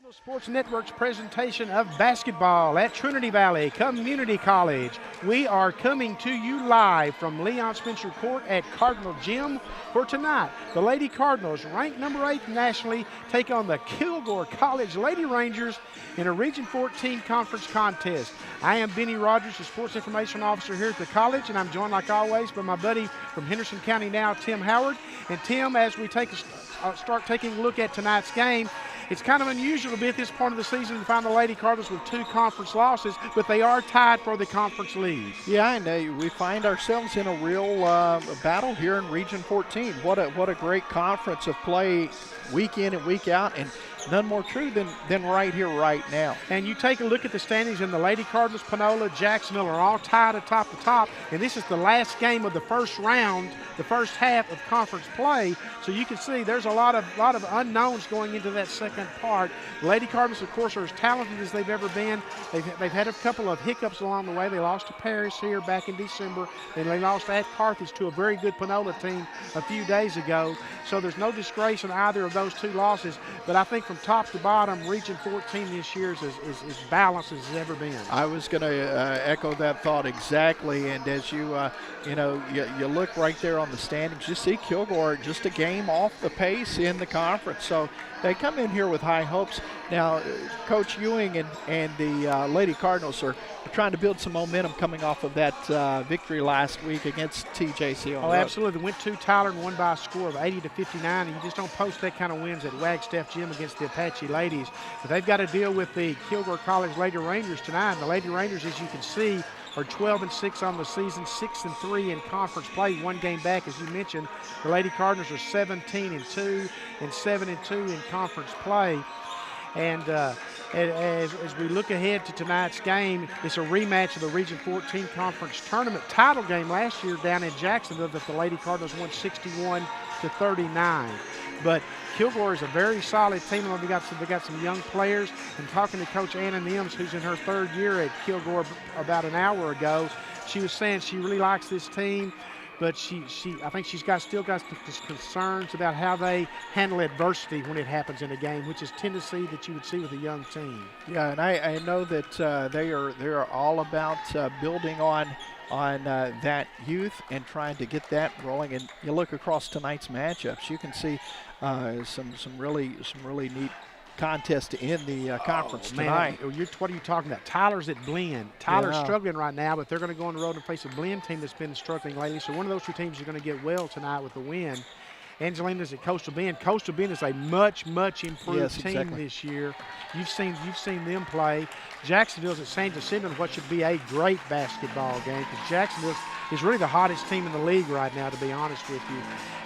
Cardinal Sports Network's presentation of basketball at Trinity Valley Community College. We are coming to you live from Leon Spencer Court at Cardinal Gym for tonight. The Lady Cardinals, ranked number 8 nationally, take on the Kilgore College Lady Rangers in a Region 14 conference contest. I am Benny Rogers, the Sports Information Officer here at the college, and I'm joined like always by my buddy from Henderson County now, Tim Howard. And Tim, as we start taking a look at tonight's game, it's kind of unusual to be at this point of the season to find the Lady Cardinals with 2 conference losses, but they are tied for the conference lead. Yeah, and we find ourselves in a real battle here in Region 14. What a great conference of play week in and week out, and none more true than right here, right now. And you take a look at the standings, and the Lady Cardinals, Panola, Jacksonville are all tied atop the top, and this is the last game of the first round, the first half of conference play. So you can see there's a lot of unknowns going into that second part. The Lady Cardinals, of course, are as talented as they've ever been. They've had a couple of hiccups along the way. They lost to Paris here back in December, and they lost at Carthage to a very good Panola team a few days ago. So there's no disgrace in either of those 2 losses, but I think from top to bottom, Region 14 this year is as balanced as it's ever been. I was going to echo that thought exactly, and as you look right there on the standings, you see Kilgore just a game off the pace in the conference, so they come in here with high hopes. Now, Coach Ewing and the Lady Cardinals are trying to build some momentum coming off of that victory last week against TJC. Oh, absolutely. They went to Tyler and won by a score of 80-59, and you just don't post that kind of wins at Wagstaff Gym against the Apache ladies. But they've got to deal with the Kilgore College Lady Rangers tonight. And the Lady Rangers, as you can see, are 12-6 on the season, 6-3 in conference play, 1 game back, as you mentioned. The Lady Cardinals are 17-2 and 7-2 in conference play. And as we look ahead to tonight's game, it's a rematch of the Region 14 Conference Tournament title game last year down in Jacksonville that the Lady Cardinals won 61-39. But Kilgore is a very solid team. They got some young players. And talking to Coach Anna Nims, who's in her 3rd year at Kilgore about an hour ago, she was saying she really likes this team. But I think she's still got concerns about how they handle adversity when it happens in a game, which is tendency that you would see with a young team. Yeah, and I know that they are all about building on that youth and trying to get that rolling. And you look across tonight's matchups, you can see some really neat contest in the conference tonight. What are you talking about? Tyler's at Blinn. Tyler's struggling right now, but they're going to go on the road and face a Blinn team that's been struggling lately. So one of those 2 teams is going to get well tonight with the win. Angelina's at Coastal Bend. Coastal Bend is a much improved team this year. You've seen them play. Jacksonville's at San Jacinto in what should be a great basketball game, because Jacksonville is really the hottest team in the league right now, to be honest with you.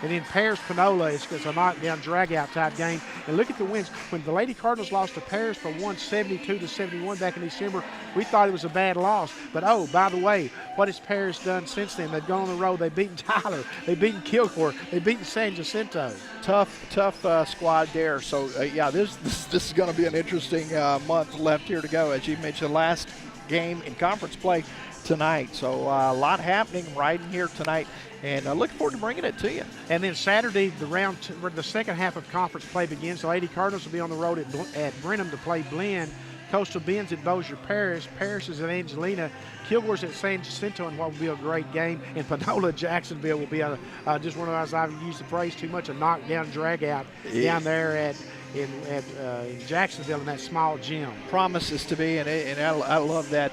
And then Paris Panola is a knockdown, drag-out type game. And look at the wins. When the Lady Cardinals lost to Paris for 172-71 back in December, we thought it was a bad loss. But, oh, by the way, what has Paris done since then? They've gone on the road. They've beaten Tyler. They've beaten Kilgore. They've beaten San Jacinto. Tough squad there. So, yeah, this is going to be an interesting month left here to go. As you mentioned, last game in conference play tonight. So a lot happening right in here tonight, and I look forward to bringing it to you. And then Saturday, the second half of conference play begins. The Lady Cardinals will be on the road at Brenham to play Blinn. Coastal Bend's at Bossier Parish. Parish is at Angelina. Kilgore's at San Jacinto in what will be a great game. And Panola Jacksonville will be just one of those, I've used the phrase too much, a knockdown, drag out down there in Jacksonville in that small gym. Promises to be, and I love that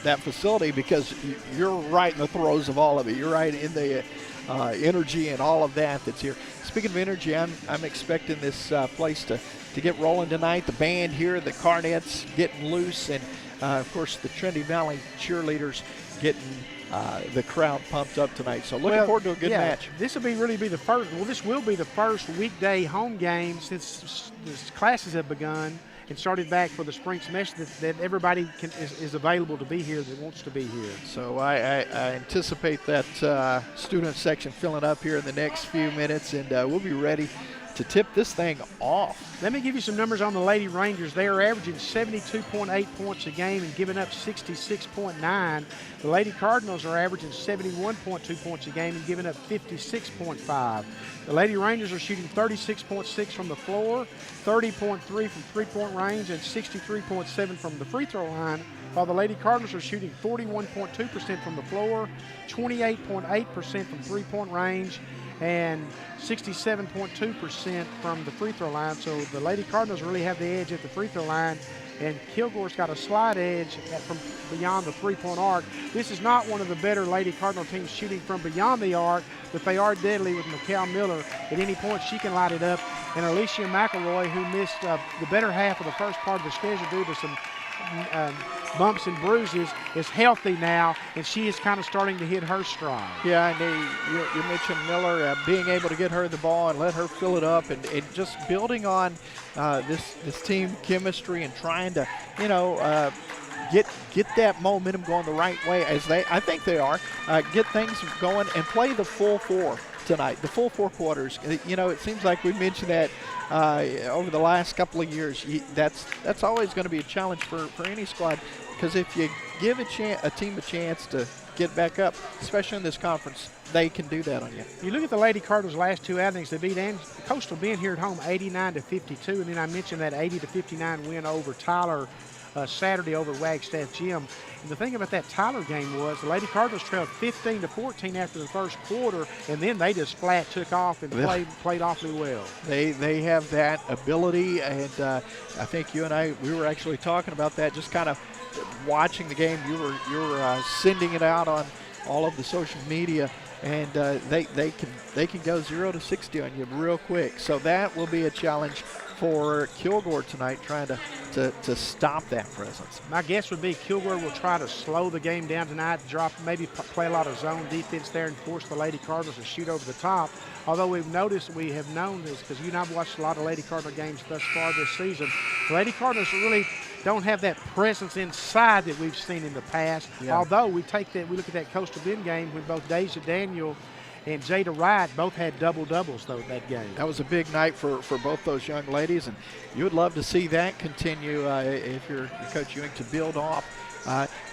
that facility because you're right in the throes of all of it. You're right in the energy and all of that's here. Speaking of energy, I'm expecting this place to get rolling tonight. The band here, the Cornets getting loose, and of course the Trinity Valley cheerleaders getting the crowd pumped up tonight. So looking forward to a good match. This will really be the first. Well, this will be the first weekday home game since classes have begun and started back for the spring semester that everybody is available to be here that wants to be here. So I anticipate that student section filling up here in the next few minutes, and we'll be ready to tip this thing off. Let me give you some numbers on the Lady Rangers. They are averaging 72.8 points a game and giving up 66.9. The Lady Cardinals are averaging 71.2 points a game and giving up 56.5. The Lady Rangers are shooting 36.6 from the floor, 30.3 from three-point range, and 63.7 from the free throw line, while the Lady Cardinals are shooting 41.2% from the floor, 28.8% from three-point range, and 67.2% from the free throw line. So the Lady Cardinals really have the edge at the free throw line, and Kilgore's got a slight edge from beyond the three-point arc. This is not one of the better Lady Cardinal teams shooting from beyond the arc, but they are deadly with McCall Miller. At any point, she can light it up. And Alicia McElroy, who missed the better half of the first part of the schedule due to some bumps and bruises, is healthy now, and she is kind of starting to hit her stride. Yeah, and you mentioned Miller being able to get her the ball and let her fill it up, and just building on this team chemistry and trying to, get that momentum going the right way I think they are, get things going and play the full four tonight, the full four quarters. It seems like we mentioned that over the last couple of years. That's always going to be a challenge for any squad, because if you give a team a chance to get back up, especially in this conference, they can do that on you. You look at the Lady Cardinals' last two outings. They beat Coastal Bend here at home 89-52, and then I mentioned that 80-59 win over Tyler Saturday over Wagstaff Gym. And the thing about that Tyler game was the Lady Cardinals trailed 15-14 after the first quarter, and then they just flat took off and played awfully well. They have that ability, and I think you and I, we were actually talking about that, just kind of watching the game. You were sending it out on all of the social media, and they can go 0-60 on you real quick. So that will be a challenge for Kilgore tonight, trying to stop that presence. My guess would be Kilgore will try to slow the game down tonight, maybe play a lot of zone defense there and force the Lady Cardinals to shoot over the top. Although we have known this because you and I've watched a lot of Lady Cardinal games thus far this season. The Lady Cardinals really don't have that presence inside that we've seen in the past. Yeah. Although we look at that Coastal Bend game when both Deja Daniel and Jada Wright both had double-doubles, though, that game. That was a big night for both those young ladies, and you would love to see that continue if you're Coach Ewing, to build off.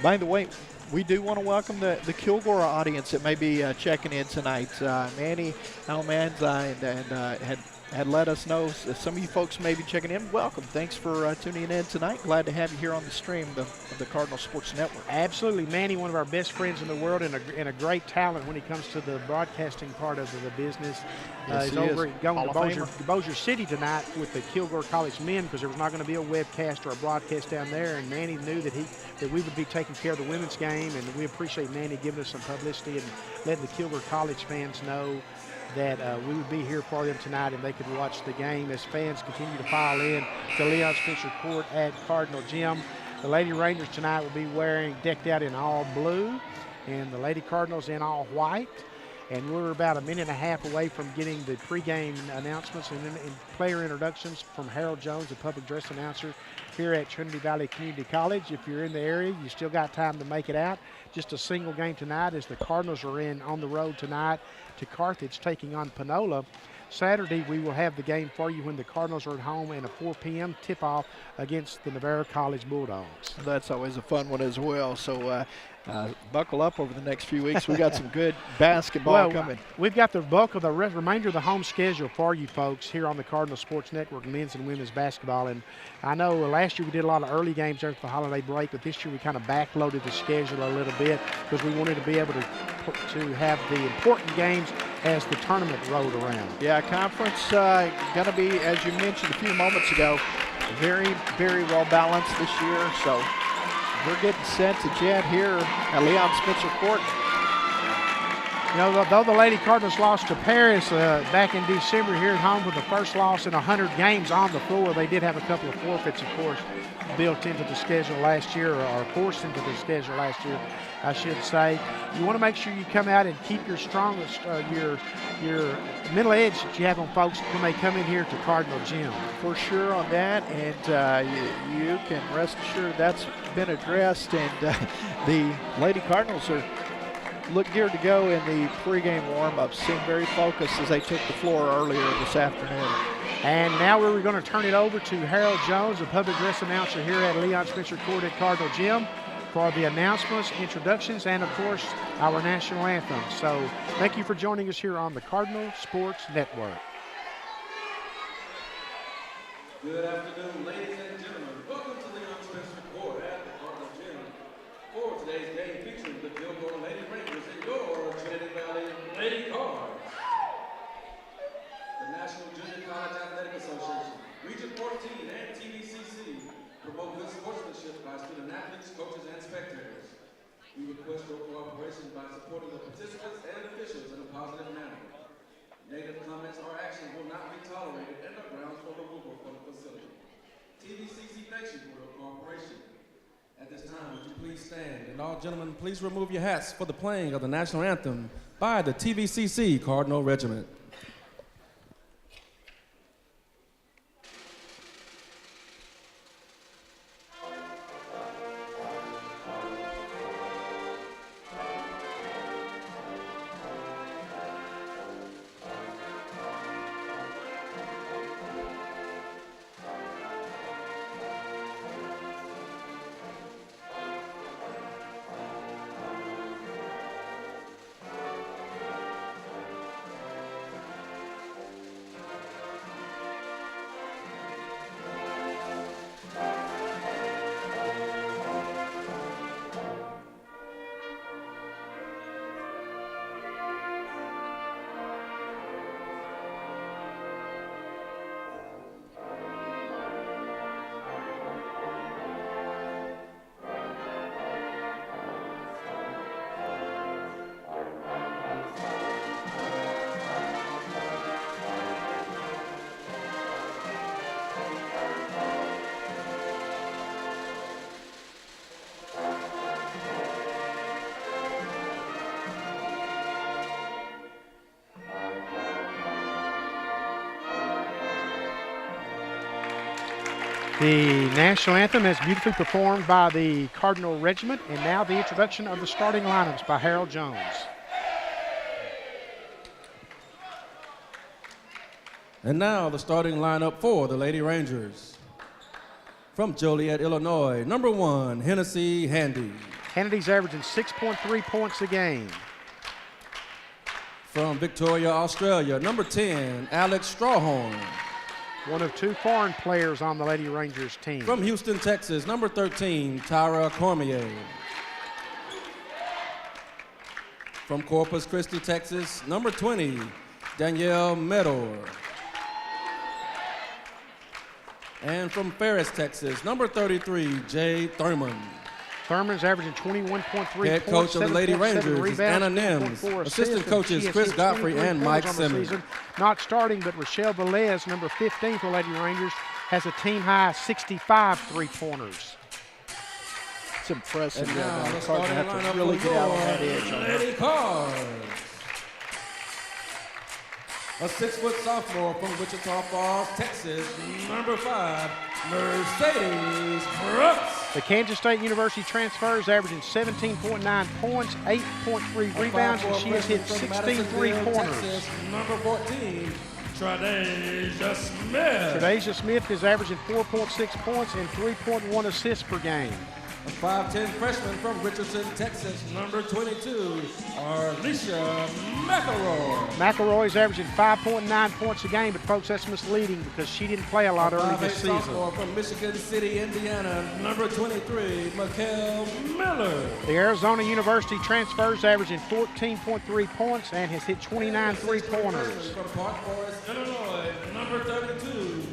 By the way, we do want to welcome the Kilgore audience that may be checking in tonight. Manny Almanza and had let us know some of you folks may be checking in. Welcome. Thanks for tuning in tonight. Glad to have you here on the stream of the Cardinal Sports Network. Absolutely. Manny, one of our best friends in the world and a great talent when it comes to the broadcasting part of the business. Yes, he's over going to Bossier City tonight with the Kilgore College men, because there was not going to be a webcast or a broadcast down there, and Manny knew that we would be taking care of the women's game, and we appreciate Manny giving us some publicity and letting the Kilgore College fans know that we would be here for them tonight and they could watch the game as fans continue to file in to Leon Spencer Court at Cardinal Gym. The Lady Rangers tonight will be decked out in all blue, and the Lady Cardinals in all white. And we're about a minute and a half away from getting the pregame announcements and player introductions from Harold Jones, the public address announcer here at Trinity Valley Community College. If you're in the area, you still got time to make it out. Just a single game tonight as the Cardinals are on the road tonight to Carthage, taking on Panola. Saturday, we will have the game for you when the Cardinals are at home and a 4 p.m. tip-off against the Navarro College Bulldogs. That's always a fun one as well. So buckle up over the next few weeks. We got some good basketball coming. We've got the bulk of the remainder of the home schedule for you folks here on the Cardinal Sports Network, men's and women's basketball. And I know last year we did a lot of early games after the holiday break, but this year we kind of backloaded the schedule a little bit because we wanted to be able to have the important games as the tournament rolled around. Yeah, conference going to be, as you mentioned a few moments ago, very, very well balanced this year. So we're getting set to jet here at Leon Spencer Court. You know, though the Lady Cardinals lost to Paris back in December here at home with the first loss in 100 games on the floor, they did have a couple of forfeits, of course, built into the schedule last year, or forced into the schedule last year, I should say. You want to make sure you come out and keep your strongest, your middle edge that you have on folks when they come in here to Cardinal Gym. For sure on that, and you can rest assured that's been addressed, and the Lady Cardinals look geared to go in the pregame warm-ups. Seem very focused as they took the floor earlier this afternoon. And now we're going to turn it over to Harold Jones, the public address announcer here at Leon Spencer Court at Cardinal Gym, for the announcements, introductions, and of course our national anthem. So thank you for joining us here on the Cardinal Sports Network. Good afternoon, ladies and gentlemen. Welcome to Leon Spencer Court at the Cardinal Gym for today's game featuring the Kilgore Lady Rangers and your Trinity Valley Lady Cards. The National Junior College Athletic Association, Region 14, and TVCC promote good sportsmanship by student athletes, coaches, and spectators. We request your cooperation by supporting the participants and officials in a positive manner. Negative comments or actions will not be tolerated and are grounds for removal from the facility. TVCC thanks you for your cooperation. At this time, would you please stand? And all gentlemen, please remove your hats for the playing of the national anthem by the TVCC Cardinal Regiment. The national anthem is beautifully performed by the Cardinal Regiment, and now the introduction of the starting lineups by Harold Jones. And now the starting lineup for the Lady Rangers. From Joliet, Illinois, number 1, Hennessy Handy. Handy's averaging 6.3 points a game. From Victoria, Australia, number 10, Alex Strawhorn. One of 2 foreign players on the Lady Rangers team. From Houston, Texas, number 13, Tyra Cormier. From Corpus Christi, Texas, number 20, Danielle Medor. And from Ferris, Texas, number 33, Jay Thurman. Thurman's averaging 21.3 Head points, coach of the Lady Rangers is Anna rebounds, Nims. Assistant coaches Chris Godfrey and Mike Simmons. Not starting, but Rochelle Velez, number 15 for Lady Rangers, has a team-high 65 three-pointers. It's impressive. And now the Cardinals have to really get out on that edge. Lady Cards. A 6-foot sophomore from Wichita Falls, Texas, number 5, Mercedes Brooks. The Kansas State University transfer is averaging 17.9 points, 8.3 rebounds, and she has hit 16 three-pointers. Texas, number 14, Tredasia Smith. Tredasia Smith is averaging 4.6 points and 3.1 assists per game. A 5'10" freshman from Richardson, Texas, number 22, Arlisha McElroy. McElroy's averaging 5.9 points a game, but folks, that's misleading because she didn't play a lot early this season. Sophomore from Michigan City, Indiana, number 23, Mikhail Miller. The Arizona University transfers averaging 14.3 points and has hit 29 three-pointers. From Park Forest, Illinois, number 32,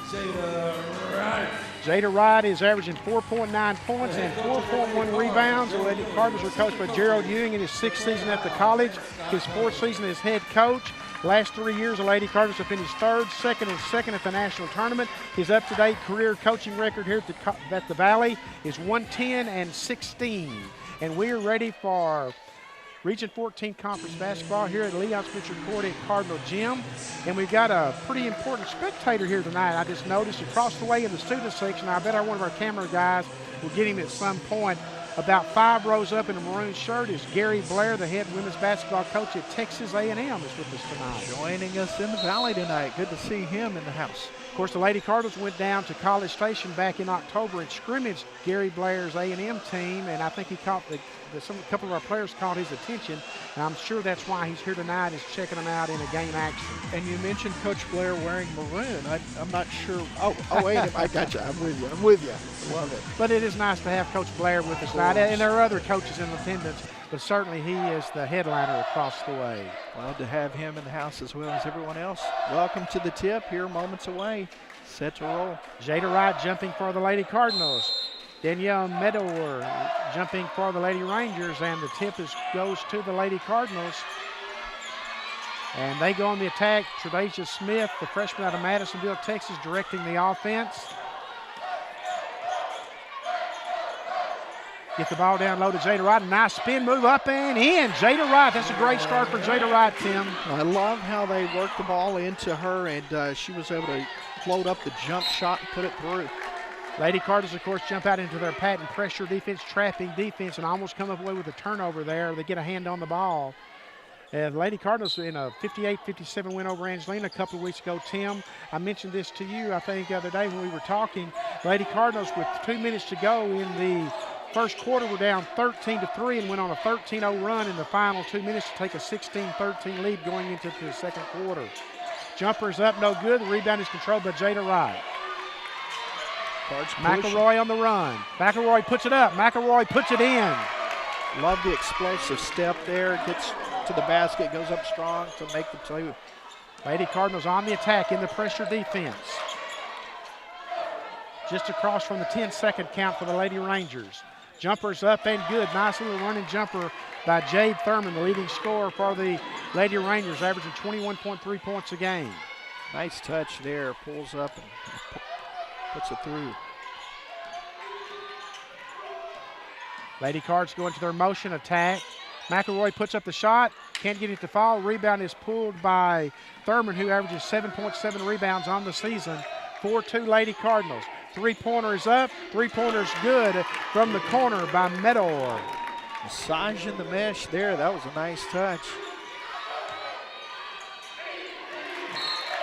Jada Wright. Jada Wright is averaging 4.9 points and 4.1 rebounds. The Lady Cardinals are coached by Gerald Ewing in his 6th season at the college, his 4th season as head coach. Last 3 years, the Lady Cardinals have finished 3rd, 2nd, and 2nd at the national tournament. His up-to-date career coaching record here at the Valley is 110 and 16. And we are ready for Region 14 Conference basketball here at Leon Spencer Court at Cardinal Gym. And we've got a pretty important spectator here tonight. I just noticed across the way in the student section, I bet one of our camera guys will get him at some point. About 5 rows up in a maroon shirt is Gary Blair, the head women's basketball coach at Texas A&M, is with us tonight. Joining us in the Valley tonight. Good to see him in the house. Of course, the Lady Cardinals went down to College Station back in October and scrimmaged Gary Blair's A&M team, and I think he caught a couple of our players caught his attention, and I'm sure that's why he's here tonight, is checking them out in a game action. And you mentioned Coach Blair wearing maroon. I'm not sure. Oh, wait, I got you. I'm with you. Love it. But it is nice to have Coach Blair with us tonight, and there are other coaches in attendance, but certainly he is the headliner across the way. Glad to have him in the house as well as everyone else. Welcome to the tip here, moments away. Set to roll. Jada Wright jumping for the Lady Cardinals. Danielle Meadower jumping for the Lady Rangers, and the tip goes to the Lady Cardinals. And they go on the attack. Tre'Dasia Smith, the freshman out of Madisonville, Texas, directing the offense. Get the ball down low to Jada Wright. A nice spin move up and in. Jada Wright. That's a great start for Jada Wright, Tim. I love how they worked the ball into her, and she was able to float up the jump shot and put it through. Lady Cardinals, of course, jump out into their patent pressure defense, trapping defense, and almost come away with a turnover there. They get a hand on the ball. The Lady Cardinals in a 58-57 win over Angelina a couple of weeks ago. Tim, I mentioned this to you, I think, the other day when we were talking. Lady Cardinals, with 2 minutes to go in the first quarter, were down 13-3 and went on a 13-0 run in the final 2 minutes to take a 16-13 lead going into the second quarter. Jumper's up, no good. The rebound is controlled by Jada Wright. McElroy on the run. McElroy puts it up. McElroy puts it in. Love the explosive step there. Gets to the basket, goes up strong to make the two. Lady Cardinals on the attack in the pressure defense. Just across from the 10-second count for the Lady Rangers. Jumper's up and good. Nice little running jumper by Jade Thurman, the leading scorer for the Lady Rangers, averaging 21.3 points a game. Nice touch there. Pulls up and puts it through. Lady Cards go into their motion attack. McElroy puts up the shot. Can't get it to fall. Rebound is pulled by Thurman, who averages 7.7 rebounds on the season. 4-2 Lady Cardinals. Three-pointer is up. Three-pointer's good from the corner by Meadow. Massaging the mesh there. That was a nice touch.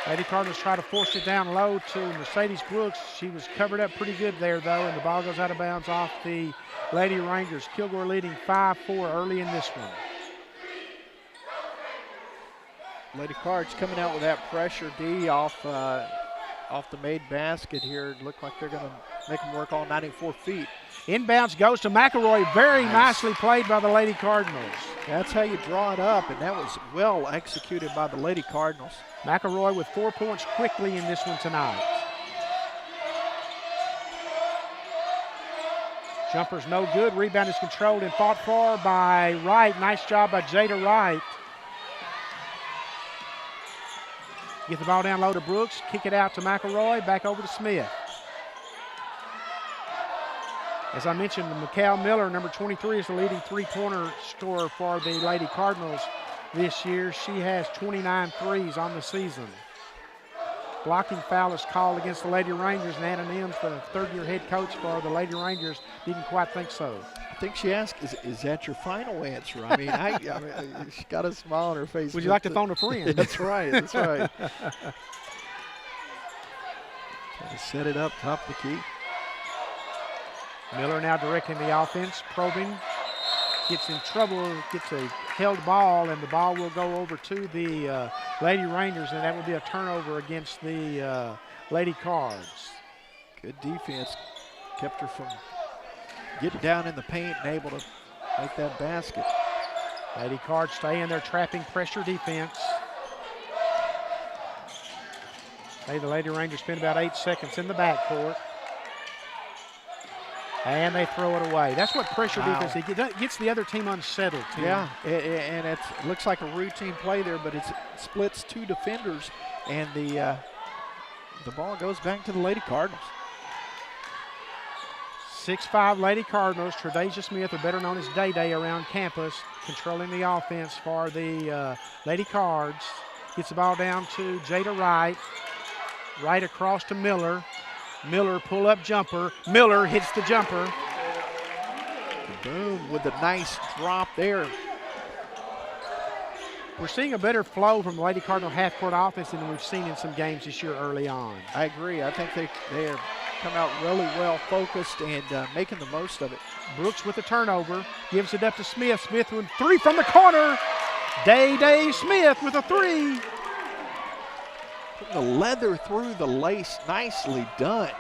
Lady Cardinals try to force it down low to Mercedes Brooks. She was covered up pretty good there, though, and the ball goes out of bounds off the Lady Rangers. Kilgore leading 5-4 early in this one. Lady Cards coming out with that pressure D off the made basket here. Look like they're going to make them work all 94 feet. Inbounds goes to McElroy. Very nicely played by the Lady Cardinals. That's how you draw it up, and that was well executed by the Lady Cardinals. McElroy with 4 points quickly in this one tonight. Jumper's no good. Rebound is controlled and fought for by Wright. Nice job by Jada Wright. Get the ball down low to Brooks. Kick it out to McElroy. Back over to Smith. As I mentioned, Mikhail Miller, number 23, is the leading three-pointer scorer for the Lady Cardinals this year. She has 29 threes on the season. Blocking foul is called against the Lady Rangers, and Anna Nims, the third-year head coach for the Lady Rangers, didn't quite think so. I think she asked, is that your final answer? I mean, I mean, she got a smile on her face. Would you like to phone a friend? That's right, that's right. Set it up, top of the key. Miller now directing the offense, probing. gets in trouble, gets a held ball, and the ball will go over to the Lady Rangers, and that will be a turnover against the Lady Cards. Good defense. Kept her from getting down in the paint and able to make that basket. Lady Cards stay in their trapping pressure defense. The Lady Rangers spend about 8 seconds in the backcourt. And they throw it away. That's what pressure defense is. It gets the other team unsettled, too. Yeah, and it looks like a routine play there, but it splits 2 defenders, and the ball goes back to the Lady Cardinals. 6'5" Lady Cardinals. Tredasia Smith, or better known as Day Day, around campus, controlling the offense for the Lady Cards. Gets the ball down to Jada Wright. Right across to Miller. Miller pull-up jumper. Miller hits the jumper. Boom, with a nice drop there. We're seeing a better flow from the Lady Cardinal half-court offense than we've seen in some games this year early on. I agree. I think they have come out really well focused and making the most of it. Brooks with the turnover. Gives it up to Smith. Smith with 3 from the corner. Day Smith with a 3. Putting the leather through the lace. Nicely done.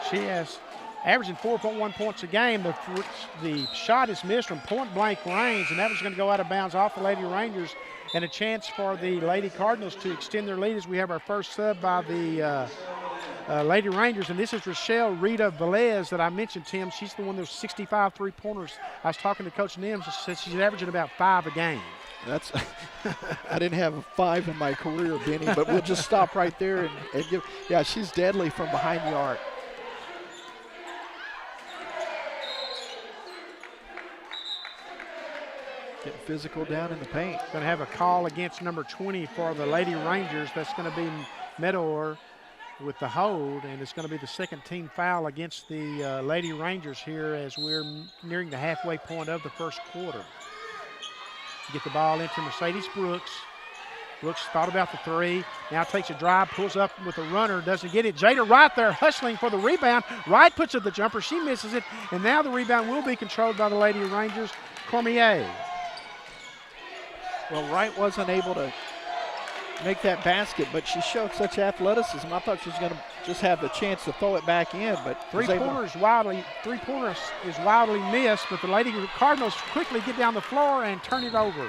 She has averaging 4.1 points a game. The shot is missed from point-blank range, and that was going to go out of bounds off the Lady Rangers, and a chance for the Lady Cardinals to extend their lead as we have our first sub by the Lady Rangers, and this is Rochelle Rita Velez that I mentioned, Tim. She's the one that was 65 three-pointers. I was talking to Coach Nims. She said she's averaging about 5 a game. That's I didn't have a 5 in my career, Benny, but we'll just stop right there and give. Yeah, she's deadly from behind the arc. Getting physical down in the paint. Going to have a call against number 20 for the Lady Rangers. That's going to be Meador with the hold, and it's going to be the second team foul against the Lady Rangers here as we're nearing the halfway point of the first quarter. Get the ball into Mercedes Brooks. Brooks thought about the 3, now takes a drive, pulls up with a runner, doesn't get it. Jada Wright there hustling for the rebound. Wright puts up the jumper, she misses it, and now the rebound will be controlled by the Lady Rangers. Cormier. Well, Wright wasn't able to make that basket, but she showed such athleticism. I thought she was going to just have the chance to throw it back in, but three-pointer is wildly missed, but the Lady Cardinals quickly get down the floor and turn it over.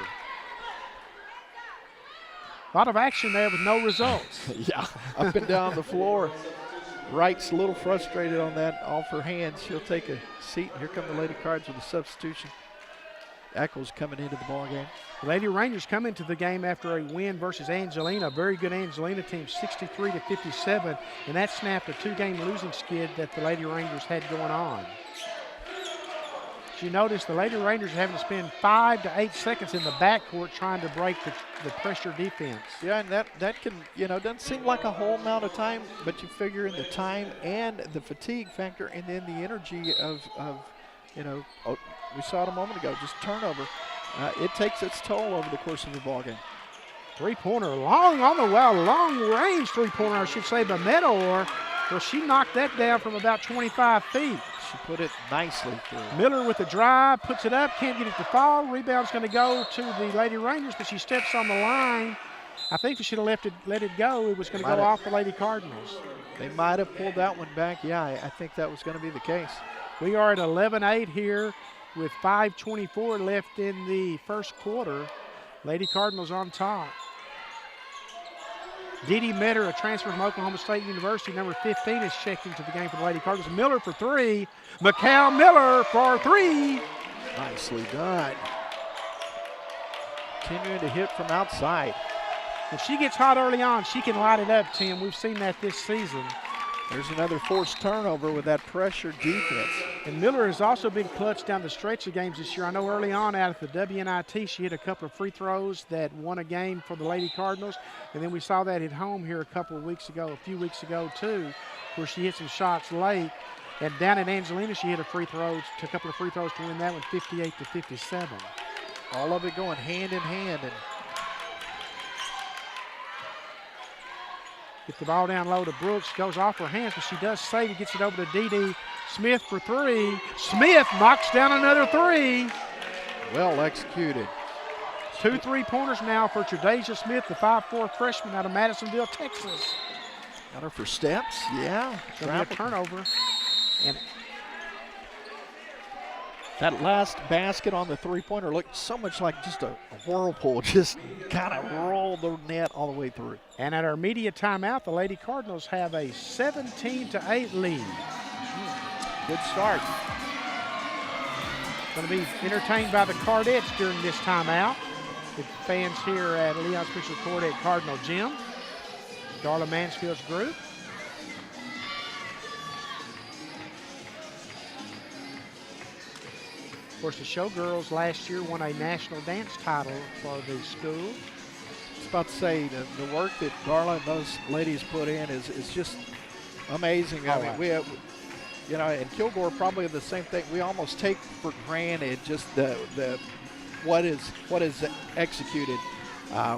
A lot of action there with no results. Yeah, up and down the floor. Wright's a little frustrated on that off her hands. She'll take a seat. Here come the Lady Cards with a substitution. Echols coming into the ball game. The Lady Rangers come into the game after a win versus Angelina, a very good Angelina team, 63-57, and that snapped a 2-game losing skid that the Lady Rangers had going on. As you notice, the Lady Rangers are having to spend 5 to 8 seconds in the backcourt trying to break the pressure defense. Yeah, and that can, doesn't seem like a whole amount of time, but you figure in the time and the fatigue factor and then the energy of we saw it a moment ago, just turnover. It takes its toll over the course of the ball game. Three-pointer, long-range three-pointer, I should say, by Meador. Well, she knocked that down from about 25 feet. She put it nicely through. Miller with the drive, puts it up, can't get it to fall. Rebound's going to go to the Lady Rangers, but she steps on the line. I think if she should have let it go, it was going to go off the Lady Cardinals. They might have pulled that one back. Yeah, I think that was going to be the case. We are at 11-8 here with 5:24 left in the first quarter. Lady Cardinals on top. Didi Metter, a transfer from Oklahoma State University, number 15, is checked into the game for the Lady Cardinals. Miller for 3. Mikal Miller for 3. Nicely done. Continuing to hit from outside. If she gets hot early on, she can light it up, Tim. We've seen that this season. There's another forced turnover with that pressure defense. And Miller has also been clutch down the stretch of games this year. I know early on out at the WNIT, she hit a couple of free throws that won a game for the Lady Cardinals. And then we saw that at home here a few weeks ago too, where she hit some shots late. And down at Angelina, she hit a couple of free throws to win that one, 58-57. All of it going hand in hand. And Get the ball down low to Brooks. Goes off her hands, but she does save it. Gets it over to Dee Smith for three. Smith knocks down another three. Well executed. 2 3-pointers now for Tredasia Smith, the 5'4" freshman out of Madisonville, Texas. Got her for steps, yeah. Gonna be a turnover. And that last basket on the three-pointer looked so much like just a whirlpool, just kind of rolled the net all the way through. And at our media timeout, the Lady Cardinals have a 17-8 lead. Good start. Going to be entertained by the Cardettes during this timeout. The fans here at Leon Spencer Court at Cardinal Gym. Darla Mansfield's group. Of course, the Showgirls last year won a national dance title for the school. I was about to say, the work that Darla and those ladies put in is just amazing. I mean, we have, you know, and Kilgore probably the same thing. We almost take for granted just the what is executed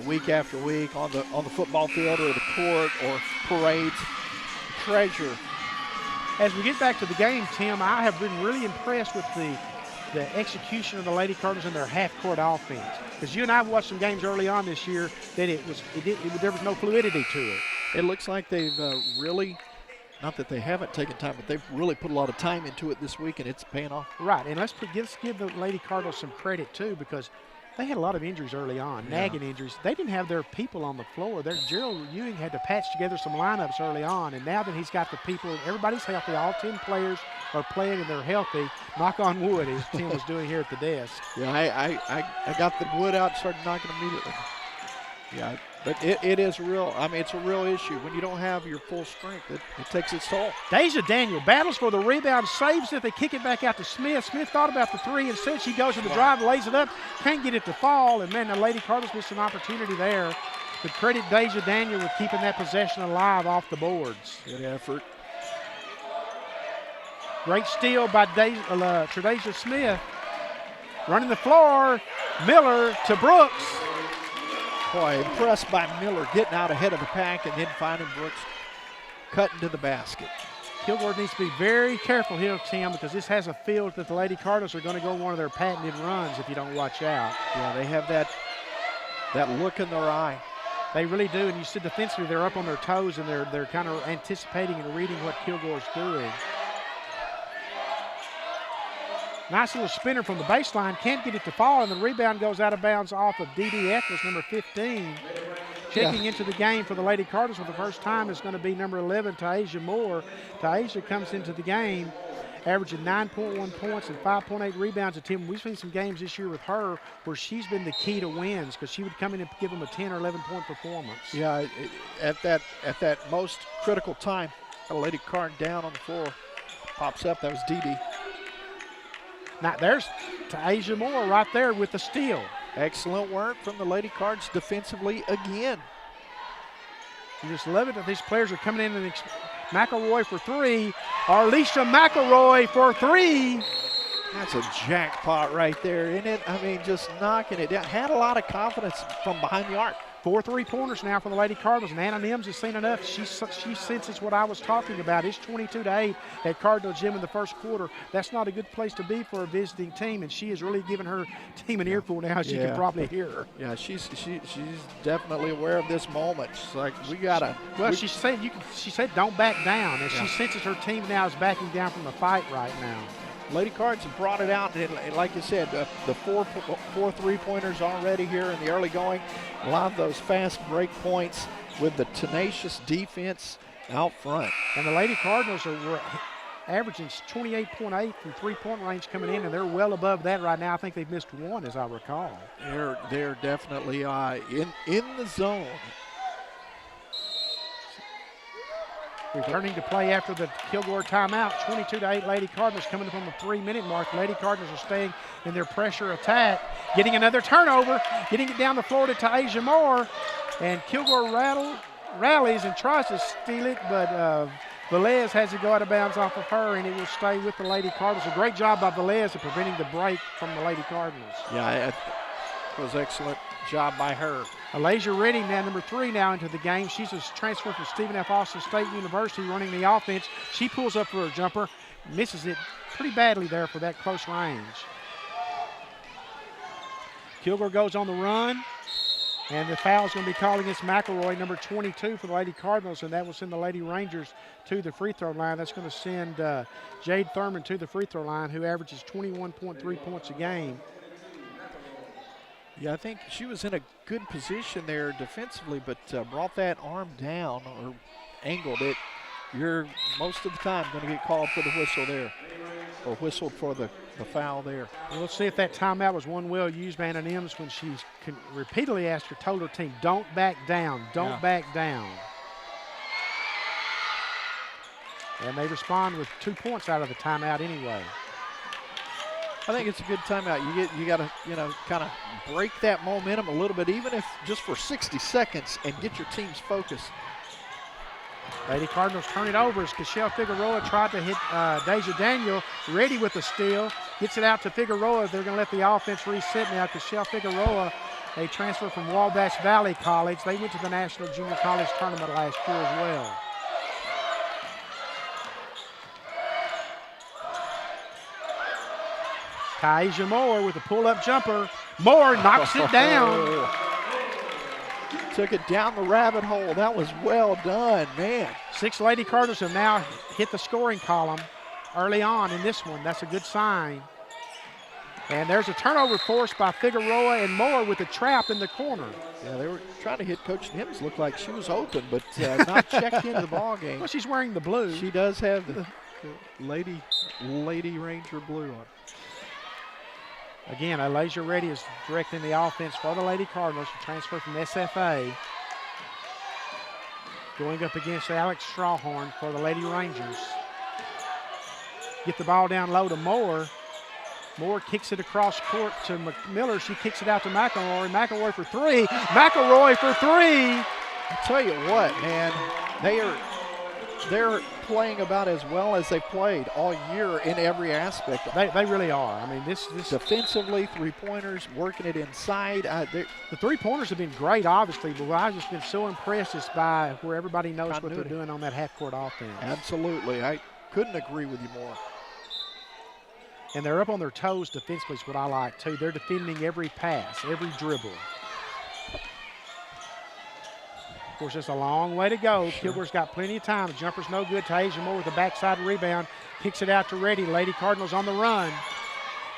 week after week on the football field or the court or parades. Treasure. As we get back to the game, Tim, I have been really impressed with the execution of the Lady Cardinals and their half-court offense. Because you and I watched some games early on this year that there was no fluidity to it. It looks like they've really, not that they haven't taken time, but they've really put a lot of time into it this week, and it's paying off. Right, and let's give the Lady Cardinals some credit, too, because they had a lot of injuries early on, nagging injuries. They didn't have their people on the floor. Gerald Ewing had to patch together some lineups early on, and now that he's got the people, everybody's healthy. All 10 players are playing and they're healthy. Knock on wood, as Tim was doing here at the desk. Yeah, I got the wood out and started knocking immediately. Yeah, but it is real. I mean, it's a real issue. When you don't have your full strength, it takes its toll. Deja Daniel battles for the rebound, saves it. They kick it back out to Smith. Smith thought about the three. Instead, she goes to the drive, lays it up, can't get it to fall. And, man, the Lady Cardinals missed an opportunity there. But credit Deja Daniel with keeping that possession alive off the boards. Good effort. Great steal by Tredasia Smith. Running the floor, Miller to Brooks. Boy, impressed by Miller getting out ahead of the pack and then finding Brooks cutting to the basket. Kilgore needs to be very careful here, Tim, because this has a feel that the Lady Cardinals are going to go one of their patented runs if you don't watch out. Yeah, they have that look in their eye. They really do, and you see defensively they're up on their toes and they're kind of anticipating and reading what Kilgore's doing. Nice little spinner from the baseline. Can't get it to fall, and the rebound goes out of bounds off of D.D. Eccles, number 15. Checking into the game for the Lady Cardinals for the first time is going to be number 11, Taisha Moore. Taisha comes into the game averaging 9.1 points and 5.8 rebounds a team. We've seen some games this year with her where she's been the key to wins because she would come in and give them a 10 or 11-point performance. Yeah, at that most critical time, a Lady Card down on the floor. Pops up, that was D.D. Now there's Taisha Moore right there with the steal. Excellent work from the Lady Cards defensively again. You just love it that these players are coming in and McElroy for three. Arlisha McElroy for three. That's a jackpot right there, isn't it? I mean, just knocking it down. Had a lot of confidence from behind the arc. 4 3-pointers now for the Lady Cardinals, and Anna Nims has seen enough. She senses what I was talking about. It's 22-8 at Cardinal Gym in the first quarter. That's not a good place to be for a visiting team, and she is really giving her team an earful now, as you can probably hear. Yeah, she's definitely aware of this moment. She's like, we gotta. Well, she said don't back down, and she senses her team now is backing down from the fight right now. Lady Cards have brought it out, and like you said, the four 3-pointers already here in the early going. A lot of those fast break points with the tenacious defense out front. And the Lady Cardinals are averaging 28.8 from three-point range coming in, and they're well above that right now. I think they've missed one, as I recall. They're definitely in the zone. Returning to play after the Kilgore timeout, 22-8 Lady Cardinals coming up on the 3-minute mark. Lady Cardinals are staying in their pressure attack, getting another turnover, getting it down the floor to Taisha Moore, and Kilgore rallies and tries to steal it, but Velez has to go out of bounds off of her, and it will stay with the Lady Cardinals. A great job by Velez of preventing the break from the Lady Cardinals. Yeah, it was excellent job by her. Alasia Redding, now number 3 now into the game. She's a transfer from Stephen F. Austin State University running the offense. She pulls up for her jumper, misses it pretty badly there for that close range. Kilgore goes on the run, and the foul is going to be called against McElroy, number 22 for the Lady Cardinals, and that will send the Lady Rangers to the free throw line. That's going to send Jade Thurman to the free throw line, who averages 21.3 points a game. Yeah, I think she was in a good position there defensively, but brought that arm down or angled it. You're most of the time going to get called for the whistle there, or whistled for the foul there. We'll see if that timeout was one well used by Anna Nims when she's repeatedly told her team, don't back down, don't back down. And they respond with 2 points out of the timeout anyway. I think it's a good timeout. You got to kind of break that momentum a little bit, even if just for 60 seconds, and get your team's focus. Lady Cardinals turn it over as Cashel Figueroa tried to hit Deja Daniel. Ready with the steal. Gets it out to Figueroa. They're going to let the offense reset now. Cashel Figueroa, a transfer from Wabash Valley College. They went to the National Junior College Tournament last year as well. Taisha Moore with a pull-up jumper. Moore knocks it down. Took it down the rabbit hole. That was well done, man. 6 Lady Cardinals have now hit the scoring column early on in this one. That's a good sign. And there's a turnover forced by Figueroa and Moore with a trap in the corner. Yeah, they were trying to hit Coach Nims. Looked like she was open, but not checked into the ball game. Well, she's wearing the blue. She does have the Lady Ranger blue on. Again, Alasia Reddy is directing the offense for the Lady Cardinals, who transfer from SFA. Going up against Alex Strawhorn for the Lady Rangers. Get the ball down low to Moore. Moore kicks it across court to Miller. She kicks it out to McElroy. McElroy for 3. McElroy for 3. I tell you what, man, they're playing about as well as they played all year in every aspect. They really are. I mean, this defensively, three-pointers, working it inside. The three-pointers have been great, obviously, but what I've just been so impressed is by where everybody knows what they're doing on that half-court offense. Absolutely. I couldn't agree with you more. And they're up on their toes defensively is what I like, too. They're defending every pass, every dribble. Of course, it's a long way to go. Sure. Kilgore's got plenty of time. The jumper's no good. Taisha Moore with the backside rebound. Kicks it out to Reddy. Lady Cardinals on the run.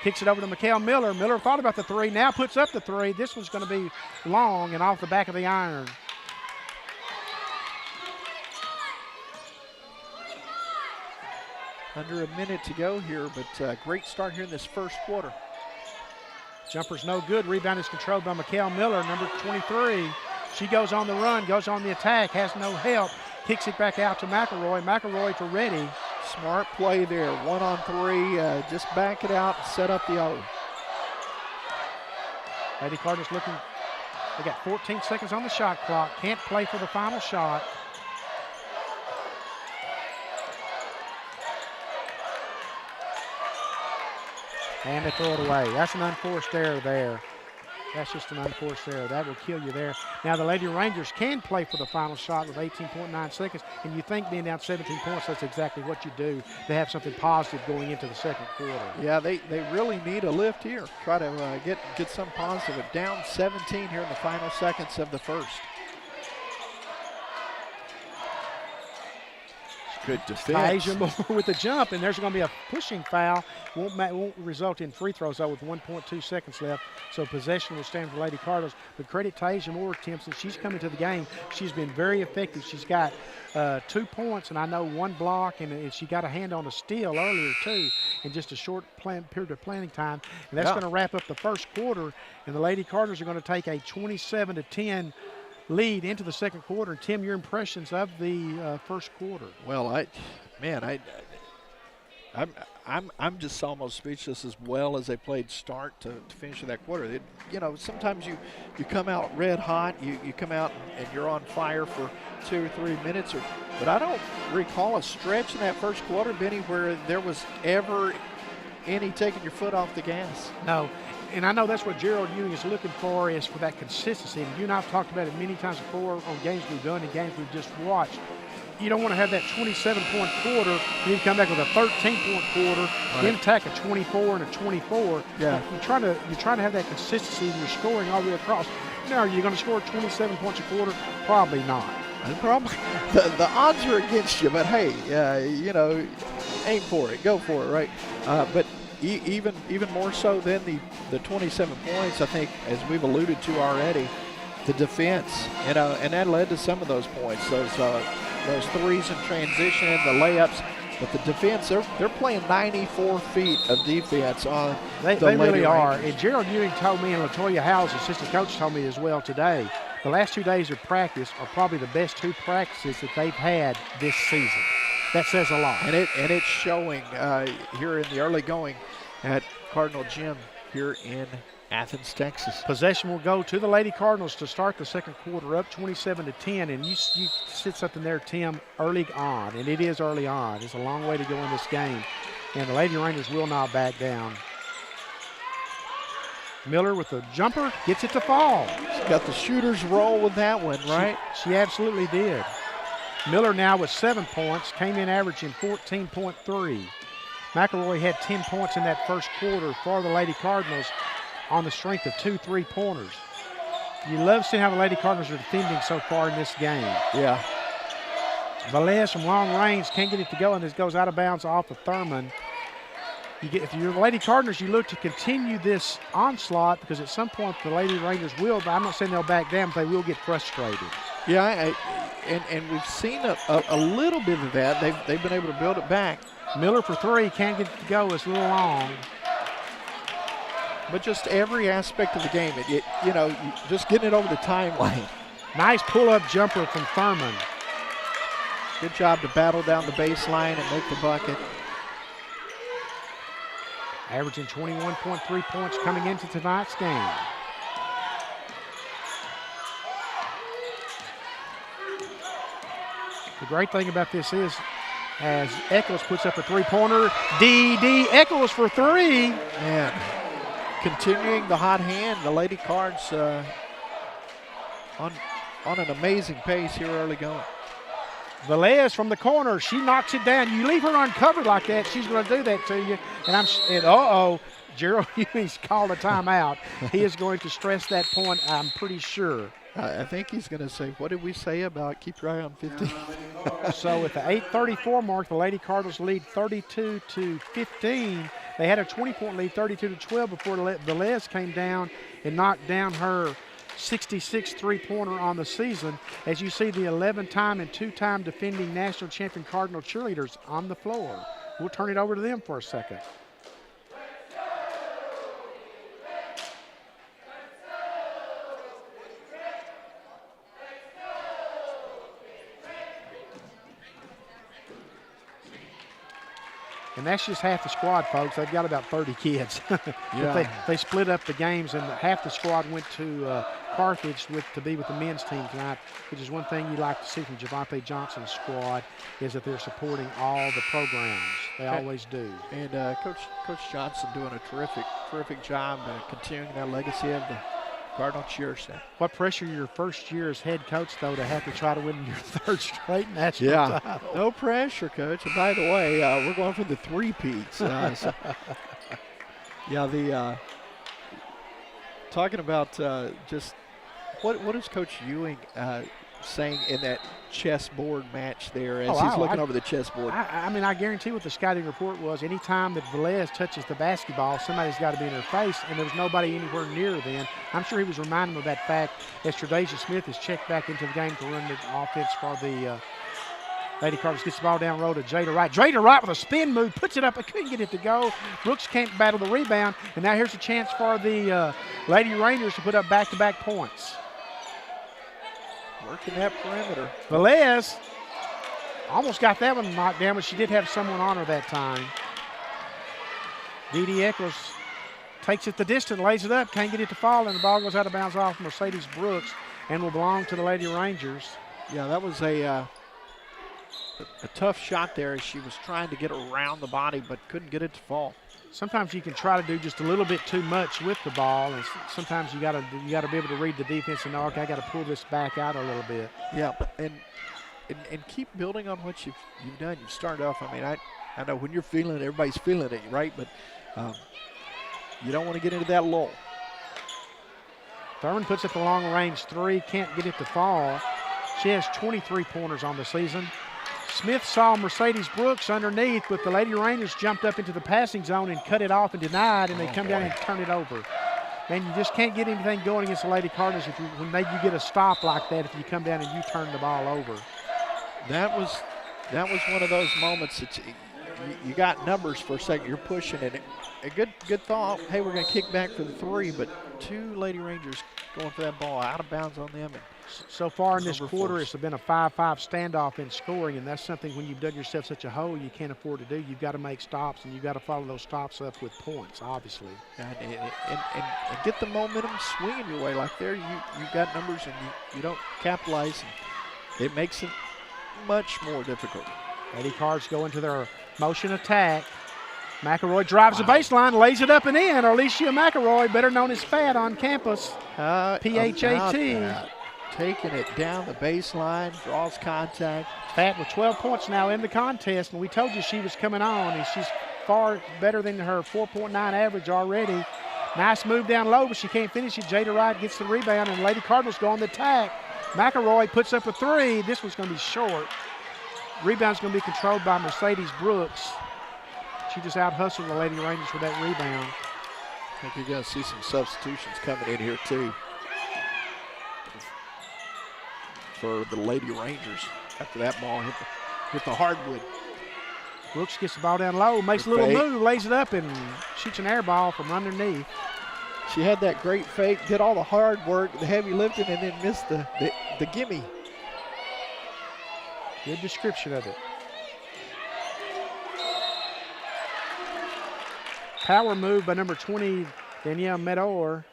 Kicks it over to Mikhail Miller. Miller thought about the 3, now puts up the 3. This one's going to be long and off the back of the iron. Under a minute to go here, but great start here in this first quarter. Jumper's no good. Rebound is controlled by Mikhail Miller, number 23. She goes on the run, goes on the attack, has no help. Kicks it back out to McElroy. McElroy to Reddy. Smart play there. 1-on-3. Just back it out and set up the O. Lady Cardinals looking. They got 14 seconds on the shot clock. Can't play for the final shot. And they throw it away. That's an unforced error there. That's just an unforced error. That will kill you there. Now the Lady Rangers can play for the final shot with 18.9 seconds. And you think being down 17 points, that's exactly what you do to have something positive going into the second quarter. Yeah, they really need a lift here. Try to get some positive. Down 17 here in the final seconds of the first. Good defense. Taisha Moore with the jump, and there's going to be a pushing foul. Won't result in free throws, though, with 1.2 seconds left. So possession will stand for Lady Cardinals. But credit Taisha Moore, Tim, since she's come into the game, she's been very effective. She's got 2 points, and I know 1 block, and she got a hand on a steal earlier, too, in just a short period of planning time. And that's going to wrap up the first quarter, and the Lady Cardinals are going to take a 27-10 lead into the second quarter. And Tim, your impressions of the first quarter? Well, I'm just almost speechless as well as they played start to finish that quarter. Sometimes you come out red hot, you come out and you're on fire for 2 or 3 minutes, but I don't recall a stretch in that first quarter, Benny, where there was ever any taking your foot off the gas. No. And I know that's what Gerald Ewing is looking for, is for that consistency. And you and I have talked about it many times before on games we've done and games we've just watched. You don't want to have that 27-point quarter, and then come back with a 13-point quarter, then attack a 24 and a 24. Yeah. You're trying to have that consistency in your scoring all the way across. Now, are you going to score 27 points a quarter? Probably not. And probably the odds are against you, but hey, you know, aim for it, go for it, right? But even more so than the 27 points, I think, as we've alluded to already, the defense, you know, and that led to some of those points, those threes in transition, the layups. But the defense, they're playing 94 feet of defense on They really are. And Gerald Ewing told me, and LaToya Howell's assistant coach told me as well today, the last 2 days of practice are probably the best 2 practices that they've had this season. That says a lot. And it's showing here in the early going at Cardinal Gym here in Athens, Texas. Possession will go to the Lady Cardinals to start the second quarter, up 27-10. And you said something there, Tim, early on, and it is early on. It's a long way to go in this game, and the Lady Rangers will not back down. Miller with the jumper, gets it to fall. She's got the shooter's roll with that one, right? She absolutely did. Miller now with 7 points, came in averaging 14.3. McElroy had 10 points in that first quarter for the Lady Cardinals on the strength of 2 3-pointers. You love seeing how the Lady Cardinals are defending so far in this game. Yeah. Velez from long range can't get it to go, and this goes out of bounds off of Thurman. If you're the Lady Cardinals, you look to continue this onslaught, because at some point the Lady Rangers will, but I'm not saying they'll back down, but they will get frustrated. Yeah, and we've seen a little bit of that. They've been able to build it back. Miller for 3, can't get it to go, it's a little long. But just every aspect of the game, you know, just getting it over the timeline. Nice pull-up jumper from Thurman. Good job to battle down the baseline and make the bucket. Averaging 21.3 points coming into tonight's game. The great thing about this is, as Eccles puts up a 3-pointer, D. Eccles for 3. Man, continuing the hot hand, the Lady Cards on an amazing pace here early going. Velez from the corner, she knocks it down. You leave her uncovered like that, she's going to do that to you. And Gerald Ewing's called a timeout. He is going to stress that point, I'm pretty sure. I think he's going to say, what did we say about keep your eye on 15? So at the 8:34 mark, the Lady Cardinals lead 32-15. They had a 20-point lead, 32-12, before Velez came down and knocked down her 66 3-pointer on the season. As you see, the 11-time and 2-time defending national champion Cardinal cheerleaders on the floor. We'll turn it over to them for a second. And that's just half the squad, folks. They've got about 30 kids. Yeah. They split up the games, and half the squad went to Carthage to be with the men's team tonight, which is one thing you like to see from Javante Johnson's squad, is that they're supporting all the programs. They always do. And Coach Johnson doing a terrific job continuing that legacy of the Cardinal cheer set. What pressure your first year as head coach, though, to have to try to win your 3rd straight national title. No pressure, Coach. And by the way, we're going for the 3-peats. Talking about just what is Coach Ewing saying in that chessboard match there as he's looking over the chessboard? I mean, I guarantee what the scouting report was. Anytime that Velez touches the basketball, somebody's got to be in her face, and there was nobody anywhere near then. I'm sure he was reminding them of that fact as Tre'Dasia Smith is checked back into the game to run the offense for the Lady Cardinals. Gets the ball down road to Jada Wright. Jada Wright with a spin move, puts it up, but couldn't get it to go. Brooks can't battle the rebound, and now here's a chance for the Lady Rangers to put up back-to-back points. Working that perimeter. Velez almost got that one knocked down, but she did have someone on her that time. Dee Eccles takes it the distance, lays it up, can't get it to fall, and the ball goes out of bounds off Mercedes Brooks and will belong to the Lady Rangers. Yeah, that was a tough shot there as she was trying to get around the body but couldn't get it to fall. Sometimes you can try to do just a little bit too much with the ball, and sometimes you gotta be able to read the defense and know, okay, I got to pull this back out a little bit. Yeah, and keep building on what you've done. You've started off. I mean, I know when you're feeling it, everybody's feeling it, right? But you don't want to get into that lull. Thurman puts up a long-range three, can't get it to fall. She has 23 pointers on the season. Smith saw Mercedes Brooks underneath, but the Lady Rangers jumped up into the passing zone and cut it off and denied, and they come down and turn it over. Man, you just can't get anything going against the Lady Cardinals when you get a stop like that if you come down and you turn the ball over. That was one of those moments that you got numbers for a second. You're pushing it. A good thought. Hey, we're going to kick back for the three, but two Lady Rangers going for that ball out of bounds on them. And so far in this quarter, it's been a 5-5 standoff in scoring, and that's something when you've dug yourself such a hole you can't afford to do. You've got to make stops, and you've got to follow those stops up with points, obviously. And get the momentum swinging your way. Like there, you got numbers, and you don't capitalize. And it makes it much more difficult. Lady Cards go into their motion attack. McElroy drives the baseline, lays it up and in. Alicia McElroy, better known as Fat on campus. P-H-A-T. Taking it down the baseline, draws contact. Fat with 12 points now in the contest, and we told you she was coming on, and she's far better than her 4.9 average already. Nice move down low, but she can't finish it. Jada Wright gets the rebound, and Lady Cardinals go on the attack. McElroy puts up a three. This one's going to be short. Rebound's going to be controlled by Mercedes Brooks. She just out-hustled the Lady Rangers with that rebound. I think you're going to see some substitutions coming in here, too, for the Lady Rangers after that ball hit the hardwood. Brooks gets the ball down low, makes a little move, lays it up, and shoots an air ball from underneath. She had that great fake, did all the hard work, the heavy lifting, and then missed the gimme. Good description of it. Power move by number 20, Danielle Medor.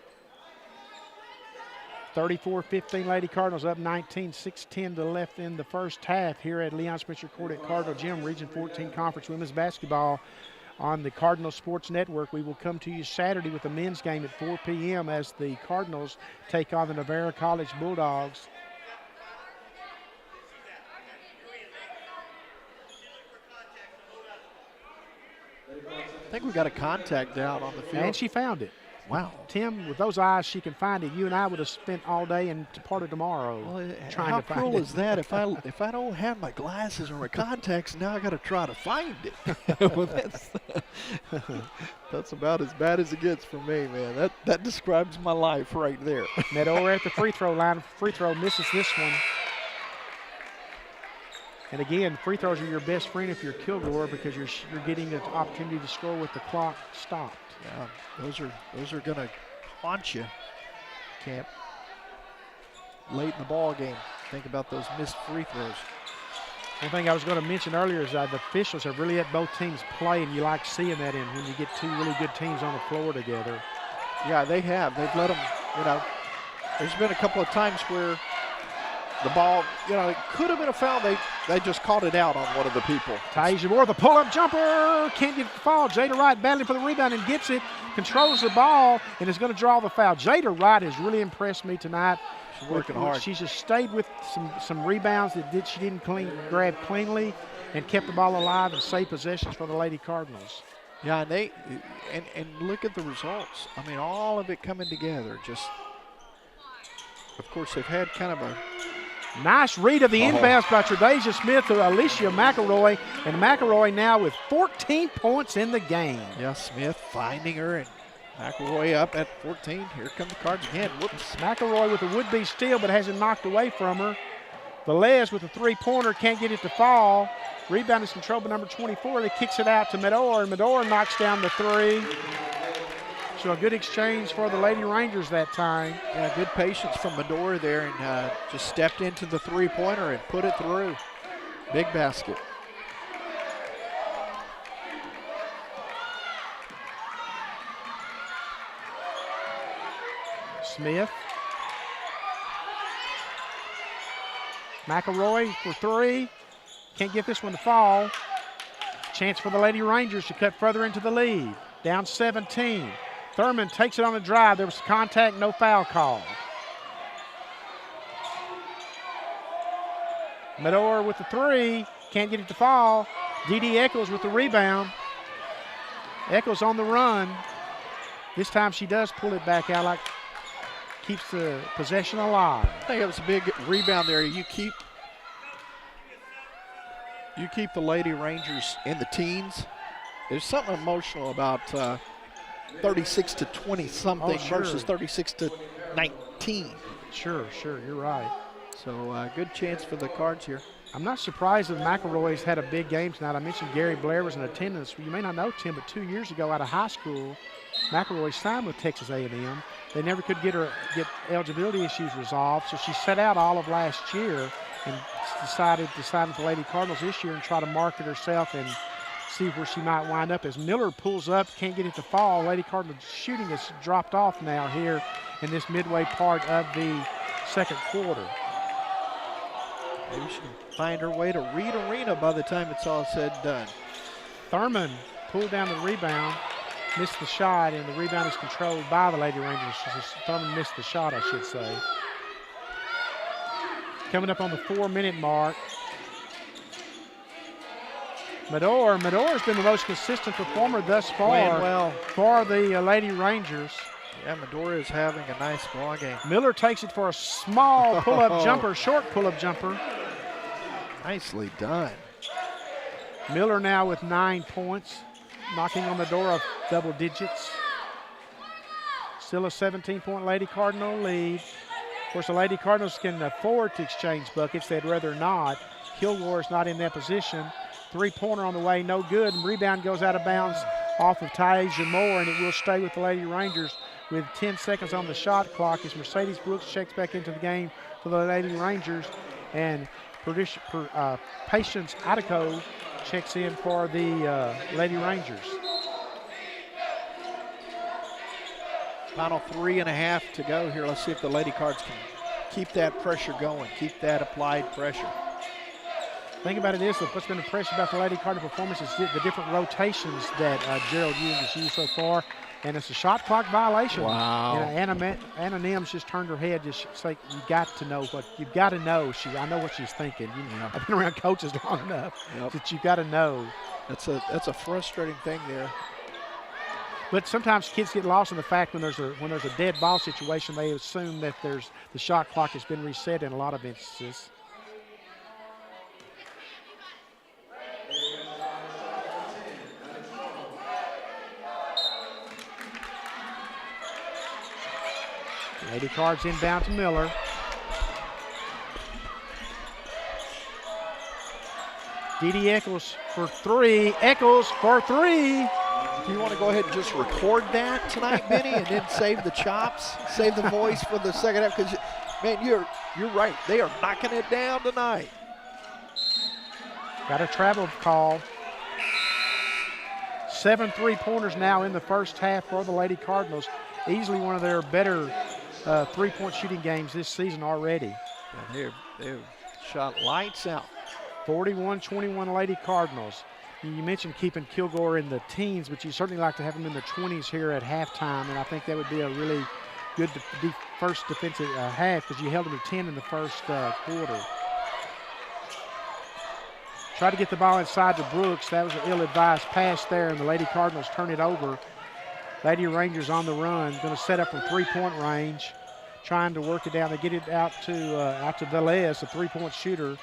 34-15 Lady Cardinals up 19, 6-10 to left in the first half here at Leon Spencer Court at Cardinal Gym, Region 14 Conference Women's Basketball on the Cardinal Sports Network. We will come to you Saturday with a men's game at 4 p.m. as the Cardinals take on the Navarra College Bulldogs. I think we got a contact down on the field. And she found it. Wow. Tim, with those eyes, she can find it. You and I would have spent all day and part of tomorrow trying to find it. How cruel is that? If I don't have my glasses or my contacts, now I got to try to find it. Well, that's about as bad as it gets for me, man. That describes my life right there. Medor at the free throw line. Free throw misses this one. And again, free throws are your best friend if you're Kilgore because you're getting an opportunity to score with the clock stopped. Yeah, those are going to haunt you, Camp. Late in the ball game, think about those missed free throws. One thing I was going to mention earlier is that the officials have really let both teams play, and you like seeing that in when you get two really good teams on the floor together. Yeah, they have. They've let them, there's been a couple of times where the ball, it could have been a foul. They just called it out on one of the people. Taisha Moore, the pull-up jumper, can't get the foul. Jada Wright battling for the rebound and gets it, controls the ball, and is going to draw the foul. Jada Wright has really impressed me tonight. She's working hard. She's just stayed with some rebounds that she didn't grab cleanly and kept the ball alive and saved possessions for the Lady Cardinals. Yeah, and look at the results. I mean, all of it coming together. Just, of course, they've had kind of a nice read of the inbounds by Tredasia Smith to Alicia McElroy, and McElroy now with 14 points in the game. Yeah, Smith finding her, and McElroy up at 14. Here come the Cards again. Whoops. McElroy with a would-be steal, but has it knocked away from her. Velez with a three-pointer, can't get it to fall. Rebound is controlled by number 24. That kicks it out to Medor, and Medor knocks down the three. So a good exchange for the Lady Rangers that time. Yeah, good patience from Medor there, and just stepped into the three-pointer and put it through. Big basket. Smith. McElroy for three. Can't get this one to fall. Chance for the Lady Rangers to cut further into the lead. Down 17. Thurman takes it on the drive. There was contact, no foul call. Medor with the three. Can't get it to fall. D.D. Eccles with the rebound. Eccles on the run. This time she does pull it back out, like keeps the possession alive. I think it was a big rebound there. You keep the Lady Rangers in the teens. There's something emotional about 36 to 20 something versus 36 to 19. Sure, you're right. So good chance for the Cards here. I'm not surprised that McElroy's had a big game tonight. I mentioned Gary Blair was in attendance. You may not know, Tim, but 2 years ago out of high school, McElroy signed with Texas A&M. They never could get eligibility issues resolved, so she sat out all of last year and decided to sign with the Lady Cardinals this year and try to market herself and see where she might wind up. As Miller pulls up, can't get it to fall. Lady Cardinals shooting has dropped off now here in this midway part of the second quarter. Maybe she can find her way to Reed Arena by the time it's all said and done. Thurman pulled down the rebound, missed the shot, and the rebound is controlled by the Lady Rangers. Thurman missed the shot, I should say. Coming up on the 4-minute mark. Medor's been the most consistent performer thus far for the Lady Rangers. Yeah, Medora is having a nice ball game. Miller takes it for a small pull-up jumper, short pull-up jumper. Nicely done. Miller now with 9 points, knocking on the door of double digits. Still a 17-point Lady Cardinal lead. Of course, the Lady Cardinals can afford to exchange buckets. They'd rather not. Kilgore is not in that position. Three-pointer on the way, no good. And rebound goes out of bounds off of Taisha Moore, and it will stay with the Lady Rangers with 10 seconds on the shot clock as Mercedes Brooks checks back into the game for the Lady Rangers, and Patience Attico checks in for the Lady Rangers. Final 3.5 to go here. Let's see if the Lady Cards can keep that pressure going, keep that applied pressure. Think about it is, what's been impressive about the Lady Cardinal performance is the different rotations that Gerald Ewing has used so far. And it's a shot clock violation. Wow. Anna Nims just turned her head, just like, you got to know what you've got to know. I know what she's thinking. I've been around coaches long enough that you got to know. That's a frustrating thing there. But sometimes kids get lost in the fact when there's a dead ball situation, they assume that the shot clock has been reset in a lot of instances. Lady Cards inbound to Miller. D.D. Eccles for three. Eccles for three. Do you want to go ahead and just record that tonight, Benny, and then save the chops, save the voice for the second half? Because, man, you're right. They are knocking it down tonight. Got a travel call. 7 3-pointers now in the first half for the Lady Cardinals. Easily one of their better three-point shooting games this season already. Yeah, they've shot lights out. 41-21 Lady Cardinals. You mentioned keeping Kilgore in the teens, but you certainly like to have them in the 20s here at halftime, and I think that would be a really good first defensive half because you held them to 10 in the first quarter. Try to get the ball inside to Brooks. That was an ill-advised pass there, and the Lady Cardinals turn it over. Lady Rangers on the run, going to set up from three-point range, trying to work it down. They get it out to Velez, a three-point shooter.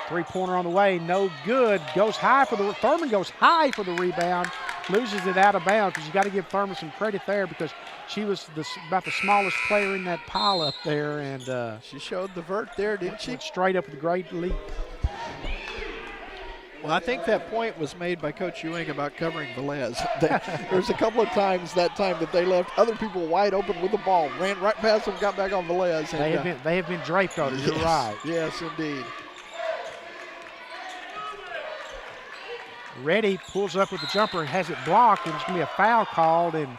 Three-pointer on the way, no good. Thurman goes high for the rebound, loses it out of bounds, because you got to give Thurman some credit there because she was about the smallest player in that pile up there, and she showed the vert there, didn't she? Straight up with a great leap. Well, I think that point was made by Coach Ewing about covering Velez. There's a couple of times that time that they left other people wide open with the ball, ran right past them, got back on Velez. They have been draped on it. You're right. Yes, indeed. Reddy pulls up with the jumper and has it blocked, and there's going to be a foul called, and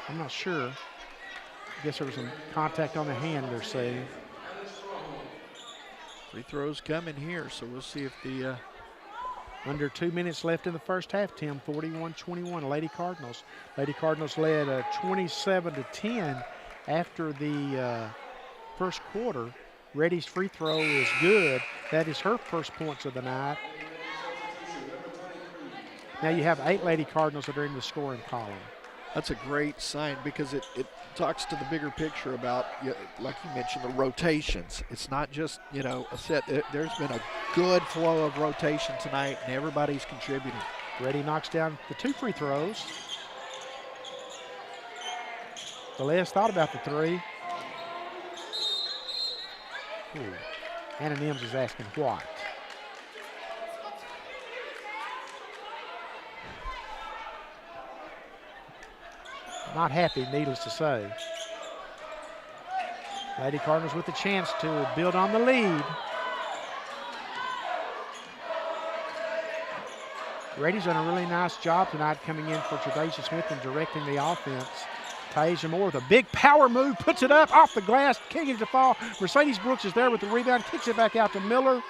I'm not sure. I guess there was some contact on the hand, they're saying. Free throws coming here, so we'll see if the Under 2 minutes left in the first half, Tim. 41-21, Lady Cardinals. Lady Cardinals led 27-10 after the first quarter. Reddy's free throw is good. That is her first points of the night. Now you have 8 Lady Cardinals that are in the scoring column. That's a great sign because it talks to the bigger picture about, like you mentioned, the rotations. It's not just, a set. There's been a good flow of rotation tonight, and everybody's contributing. Reddy knocks down the 2 free throws. Velez thought about the 3. Ooh. Anna Nims is asking what? Not happy, needless to say. Lady Cardinals with the chance to build on the lead. Reddy's done a really nice job tonight coming in for Tre'Dacia Smith and directing the offense. Tasia Moore with a big power move, puts it up off the glass, can't get it to fall. Mercedes Brooks is there with the rebound, kicks it back out to Miller.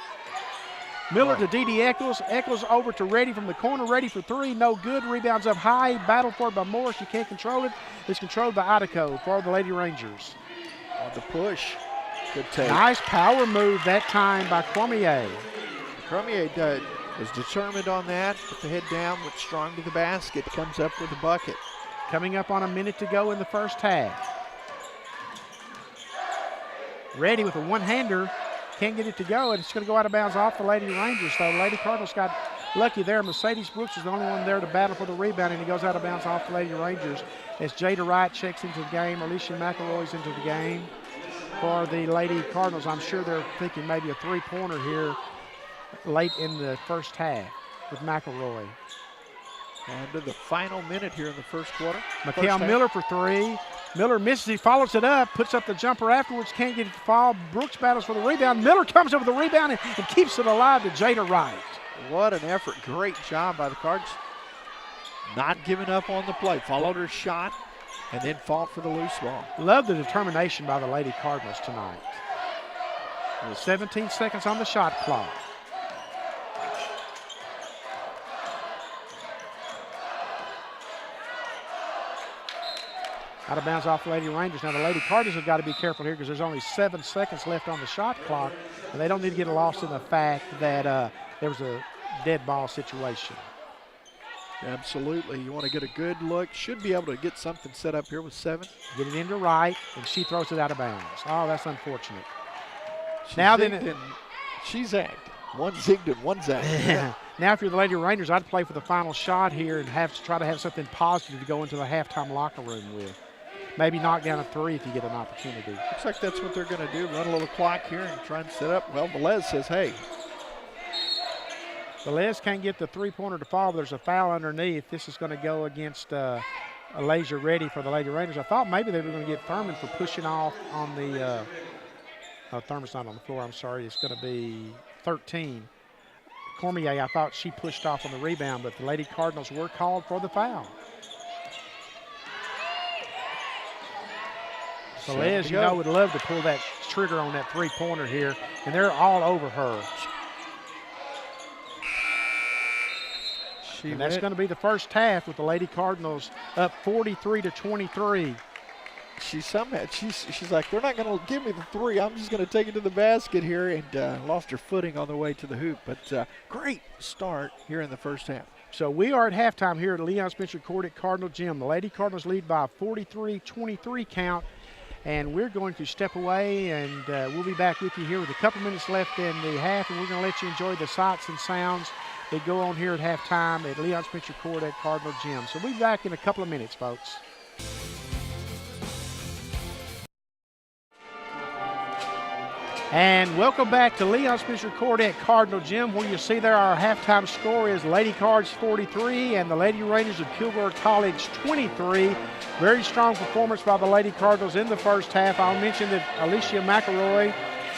Miller to Dee Eccles. Eccles over to Reddy from the corner. Reddy for 3. No good. Rebounds up high. Battled for it by Moore. She can't control it. It's controlled by Idaho for the Lady Rangers. On the push. Good take. Nice power move that time by Cormier. Cormier was determined on that. Put the head down, went strong to the basket. Comes up with the bucket. Coming up on a minute to go in the first half. Reddy with a one-hander. Can't get it to go, and it's going to go out of bounds off the Lady Rangers. So Lady Cardinals got lucky there. Mercedes Brooks is the only one there to battle for the rebound, and he goes out of bounds off the Lady Rangers. As Jada Wright checks into the game, Alicia McElroy's into the game. For the Lady Cardinals, I'm sure they're thinking maybe a 3-pointer here late in the first half with McElroy. And to the final minute here in the first quarter. Mikhail Miller for 3. Miller misses, he follows it up, puts up the jumper afterwards, can't get it to fall. Brooks battles for the rebound. Miller comes up with the rebound and keeps it alive to Jada Wright. What an effort. Great job by the Cards. Not giving up on the play. Followed her shot and then fought for the loose ball. Love the determination by the Lady Cardinals tonight. With 17 seconds on the shot clock. Out of bounds off the Lady Rangers. Now the Lady Cardinals have got to be careful here because there's only 7 seconds left on the shot clock, and they don't need to get lost in the fact that there was a dead ball situation. Absolutely. You want to get a good look. Should be able to get something set up here with 7. Get it into Wright, and she throws it out of bounds. Oh, that's unfortunate. She zagged. One zigged and one zagged. Now if you're the Lady Rangers, I'd play for the final shot here and try to have something positive to go into the halftime locker room with. Maybe knock down a 3 if you get an opportunity. Looks like that's what they're going to do, run a little clock here and try and set up. Well, Velez says, hey. Velez can't get the 3-pointer to fall. There's a foul underneath. This is going to go against Alasia Reddy for the Lady Rangers. I thought maybe they were going to get Thurman for pushing off on the Thurman's not on the floor, I'm sorry. It's going to be 13. Cormier, I thought she pushed off on the rebound, but the Lady Cardinals were called for the foul. Velez, would love to pull that trigger on that 3-pointer here, and they're all over her. And that's going to be the first half with the Lady Cardinals up 43-23. She's like, they're not going to give me the 3. I'm just going to take it to the basket here, and lost her footing on the way to the hoop. But great start here in the first half. So we are at halftime here at Leon Spencer Court at Cardinal Gym. The Lady Cardinals lead by a 43-23 count. And we're going to step away, and we'll be back with you here with a couple minutes left in the half, and we're going to let you enjoy the sights and sounds that go on here at halftime at Leon Spencer Court at Cardinal Gym. So we'll be back in a couple of minutes, folks. And welcome back to Leon Spencer Court at Cardinal Gym, where you see there our halftime score is Lady Cards 43 and the Lady Rangers of Kilgore College 23. Very strong performance by the Lady Cardinals in the first half. I'll mention that Alicia McElroy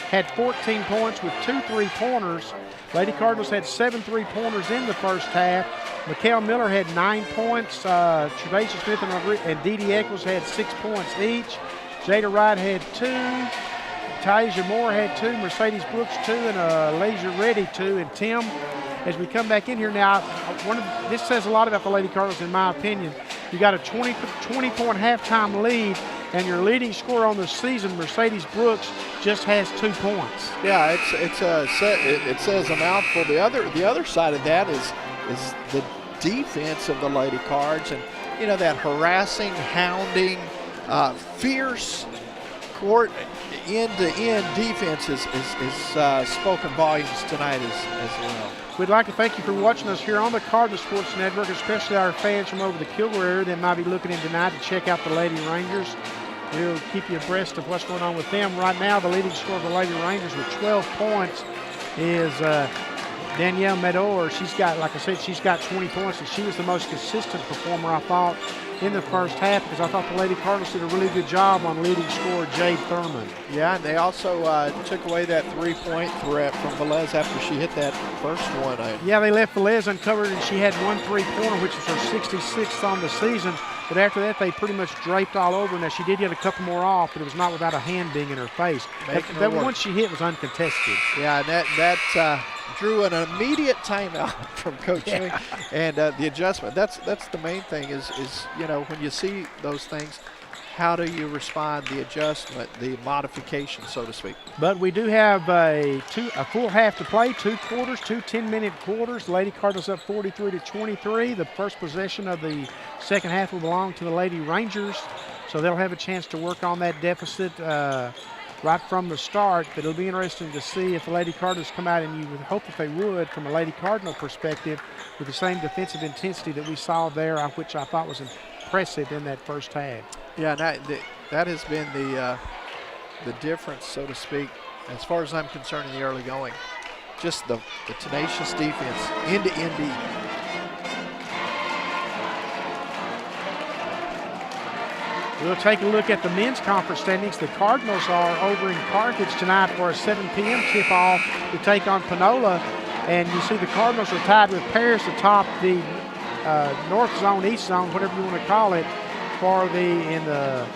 had 14 points with 2 3-pointers. Lady Cardinals had 7 3-pointers in the first half. Mikhail Miller had 9 points. Tre'Dacia Smith and Dee Eccles had 6 points each. Jada Wright had 2. Tasia Moore had 2, Mercedes Brooks 2, and Alasia Reddy 2. And Tim, as we come back in here now, this says a lot about the Lady Cardinals, in my opinion. You got a 20-point halftime lead, and your leading scorer on the season, Mercedes Brooks, just has 2 points. Yeah, it says a mouthful. The other side of that is the defense of the Lady Cards, and you know that harassing, hounding, fierce court end-to-end defense is spoken volumes tonight as well. We'd like to thank you for watching us here on the Cardinal Sports Network, especially our fans from over the Kilgore area that might be looking in tonight to check out the Lady Rangers. We'll keep you abreast of what's going on with them. Right now, the leading scorer of the Lady Rangers with 12 points is Danielle Medor. She's got, like I said, she's got 20 points, and she was the most consistent performer, I thought, in the first half, because I thought the Lady Cardinals did a really good job on leading scorer Jade Thurman. Yeah, and they also took away that 3-point threat from Velez after she hit that first one. Yeah, they left Velez uncovered, and she had 1 3-pointer, which was her 66th on the season. But after that, they pretty much draped all over. Now, she did get a couple more off, but it was not without a hand being in her face. That one she hit was uncontested. Yeah, and that drew an immediate timeout from Coach Swing, and the adjustment. That's the main thing is you know, when you see those things, how do you respond? The adjustment, the modification, so to speak. But we do have a full half to play, 2 quarters, 2 10-minute quarters. The Lady Cardinals up 43-23. The first possession of the second half will belong to the Lady Rangers, so they'll have a chance to work on that deficit right from the start. But it'll be interesting to see if the Lady Cardinals come out, and you would hope that they would, from a Lady Cardinal perspective, with the same defensive intensity that we saw there, which I thought was impressive in that first half. Yeah, that has been the difference, so to speak, as far as I'm concerned in the early going. Just the tenacious defense, end-to-end defense. We'll take a look at the men's conference standings. The Cardinals are over in Carthage tonight for a 7 p.m. tip-off to take on Panola. And you see the Cardinals are tied with Paris atop the north zone, east zone, whatever you want to call it, in the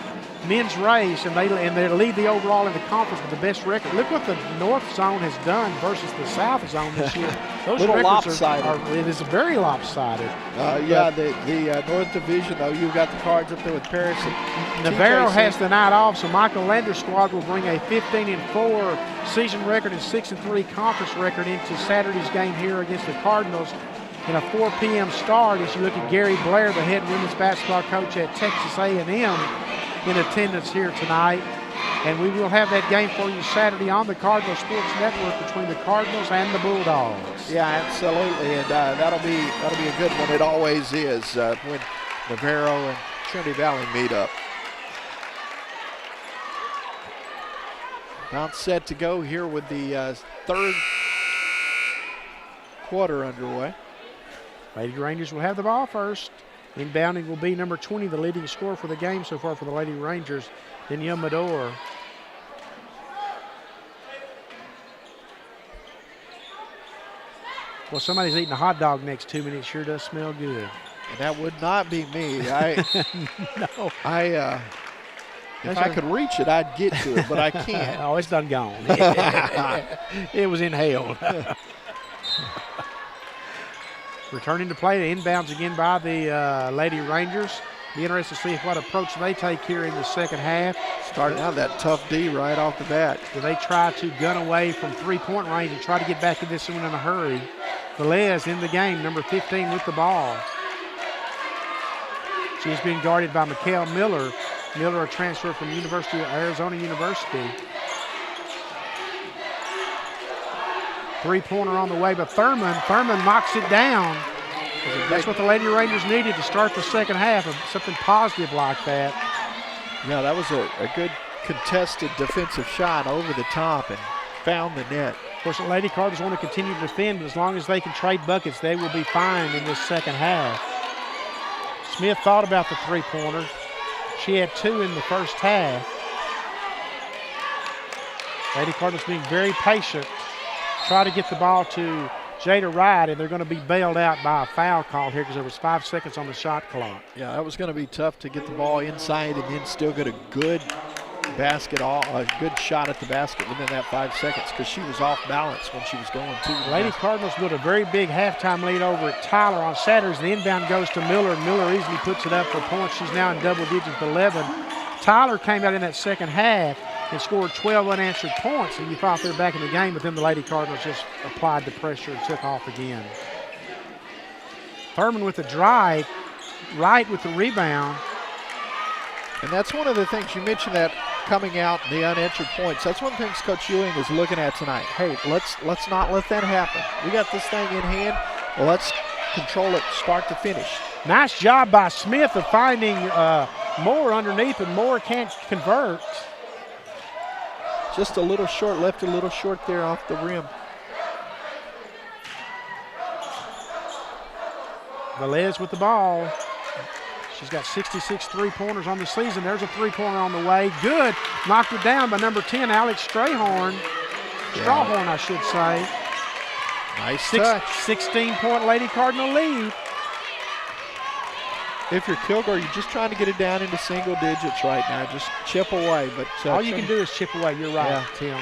men's race, and they lead the overall in the conference with the best record. Look what the north zone has done versus the south zone this year. Those little records lopsided. It is very lopsided. Yeah, the North Division, though, you've got the Cards up there with Paris. And Navarro has the night off, so Michael Lander's squad will bring a 15-4 season record and 6-3 conference record into Saturday's game here against the Cardinals. In a 4 p.m. start, as you look at Gary Blair, the head women's basketball coach at Texas A&M, in attendance here tonight. And we will have that game for you Saturday on the Cardinal Sports Network between the Cardinals and the Bulldogs. Yeah, absolutely, and that'll be a good one. It always is when Navarro and Trinity Valley meet up. About set to go here with the third quarter underway. Lady Rangers will have the ball first. Inbounding will be number 20, the leading scorer for the game so far for the Lady Rangers, Danielle Medor. Well, somebody's eating a hot dog next to me, and it sure does smell good. And that would not be me. No. If I could reach it, I'd get to it, but I can't. Oh, it's done gone. It was inhaled. Returning to play, the inbounds again by the Lady Rangers. Be interested to see what approach they take here in the second half. Starting out that tough D right off the bat. Do they try to gun away from 3-point range and try to get back in this one in a hurry? Velez in the game, number 15 with the ball. She's been guarded by Mikhail Miller. Miller, a transfer from Arizona University. 3-pointer on the way, but Thurman knocks it down. That's what the Lady Rangers needed to start the second half, something positive like that. Yeah, that was a good contested defensive shot over the top and found the net. Of course, the Lady Cardinals want to continue to defend, but as long as they can trade buckets, they will be fine in this second half. Smith thought about the 3-pointer. She had 2 in the first half. Lady Cardinals being very patient. Try to get the ball to Jada Wright, and they're going to be bailed out by a foul call here because there was 5 seconds on the shot clock. Yeah, that was going to be tough to get the ball inside and then still get a good basket, a good shot at the basket within that 5 seconds because she was off balance when she was going to. Lady Cardinals built a very big halftime lead over at Tyler on Saturdays. The inbound goes to Miller. Miller easily puts it up for points. She's now in double digits with 11. Tyler came out in that second half and scored 12 unanswered points, and you thought they were back in the game, but then the Lady Cardinals just applied the pressure and took off again. Thurman with the drive, Wright with the rebound. And that's one of the things you mentioned, that coming out, the unanswered points. That's one of the things Coach Ewing is looking at tonight. Hey, let's not let that happen. We got this thing in hand. Let's control it start to finish. Nice job by Smith of finding Moore underneath, and Moore can't convert. Just a little short, left a little short there off the rim. Velez with the ball. She's got 66 three-pointers on the season. There's a three-pointer on the way. Good. Knocked it down by number 10, Alex Strawhorn, I should say. Nice touch. 16-point Lady Cardinal lead. If you're Kilgore, you're just trying to get it down into single digits right now. Just chip away. But all you can do is chip away. You're right, Tim.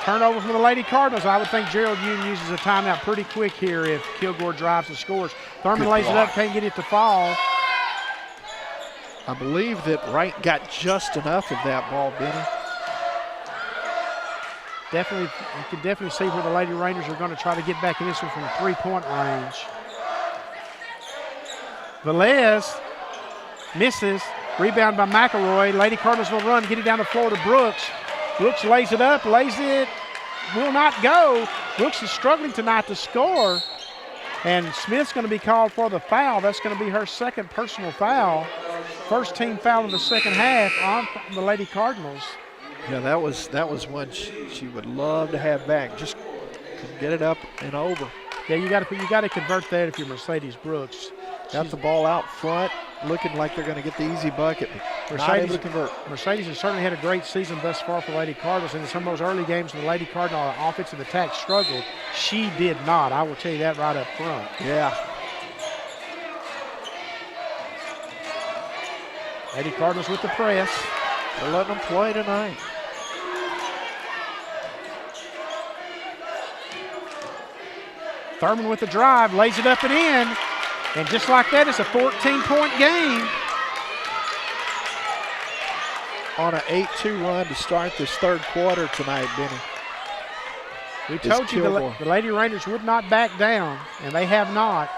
Turnover from the Lady Cardinals. I would think Gerald Union uses a timeout pretty quick here if Kilgore drives and scores. Thurman lays it up, can't get it to fall. I believe that Wright got just enough of that ball, Benny. Definitely, you can definitely see where the Lady Rangers are going to try to get back in this one from the three-point range. Velez misses. Rebound by McElroy. Lady Cardinals will run, get it down the floor to Brooks. Brooks lays it up, will not go. Brooks is struggling tonight to score. And Smith's going to be called for the foul. That's going to be her second personal foul. First team foul in the second half on the Lady Cardinals. Yeah, that was one she would love to have back. Just couldn't get it up and over. Yeah, you got to convert that if you're Mercedes Brooks. Got the ball out front, looking like they're going to get the easy bucket. Not able to convert. Mercedes has certainly had a great season thus far for Lady Cardinals. And in some of those early games when the Lady Cardinal offensive attack struggled, she did not. I will tell you that right up front. Yeah. Lady Cardinals with the press. They're letting them play tonight. Thurman with the drive, lays it up and in. And just like that, it's a 14-point game. On an 8-2 run to start this third quarter tonight, Benny. We told you the Lady Rangers would not back down, and they have not.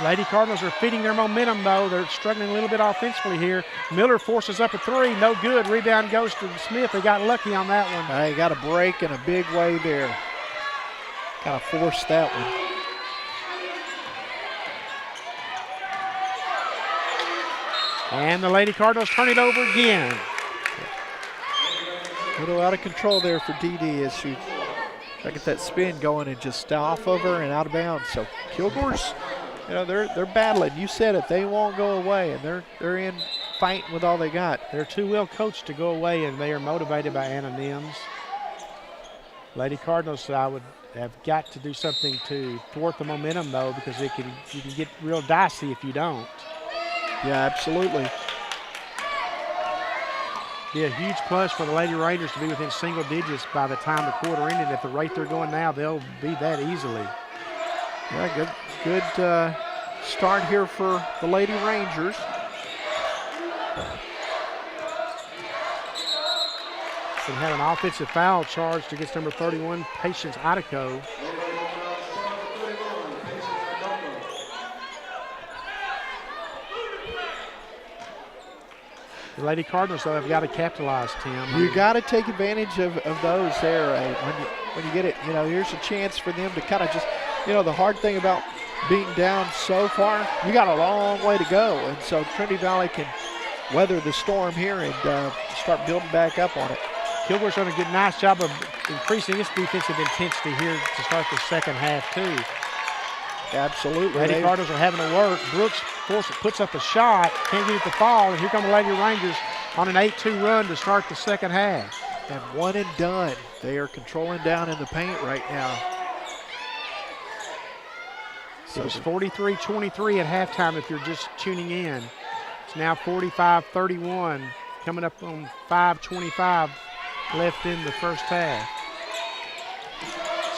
Lady Cardinals are feeding their momentum, though. They're struggling a little bit offensively here. Miller forces up a three, no good. Rebound goes to Smith. They got lucky on that one. They got a break in a big way there. Kind of forced that one. And the Lady Cardinals turn it over again. A little out of control there for DD as she try to get that spin going and just off of her and out of bounds. So Kilgore's, they're battling. You said it. They won't go away, and they're in fighting with all they got. They're too well coached to go away, and they are motivated by Anna Nims. Lady Cardinals, I would have got to do something to thwart the momentum, though, because you can get real dicey if you don't. Yeah, absolutely. Be a huge plus for the Lady Rangers to be within single digits by the time the quarter ended. At the rate they're going now, they'll be that easily. Yeah, good start here for the Lady Rangers. They had an offensive foul charged against number 31, Patience Idaco. The Lady Cardinals, though, have got to capitalize, Tim. You got to take advantage of those there. When you get it, here's a chance for them to kind of just, the hard thing about being down so far, you got a long way to go. And so Trinity Valley can weather the storm here and start building back up on it. Kilgore's done a nice job of increasing its defensive intensity here to start the second half, too. Absolutely. Lady Cardinals are having to work. Brooks puts up a shot, can't get it to fall, and here come the Lady Rangers on an 8-2 run to start the second half. And one and done. They are controlling down in the paint right now. It was 43-23 at halftime if you're just tuning in. It's now 45-31. coming up on 5:25 left in the first half.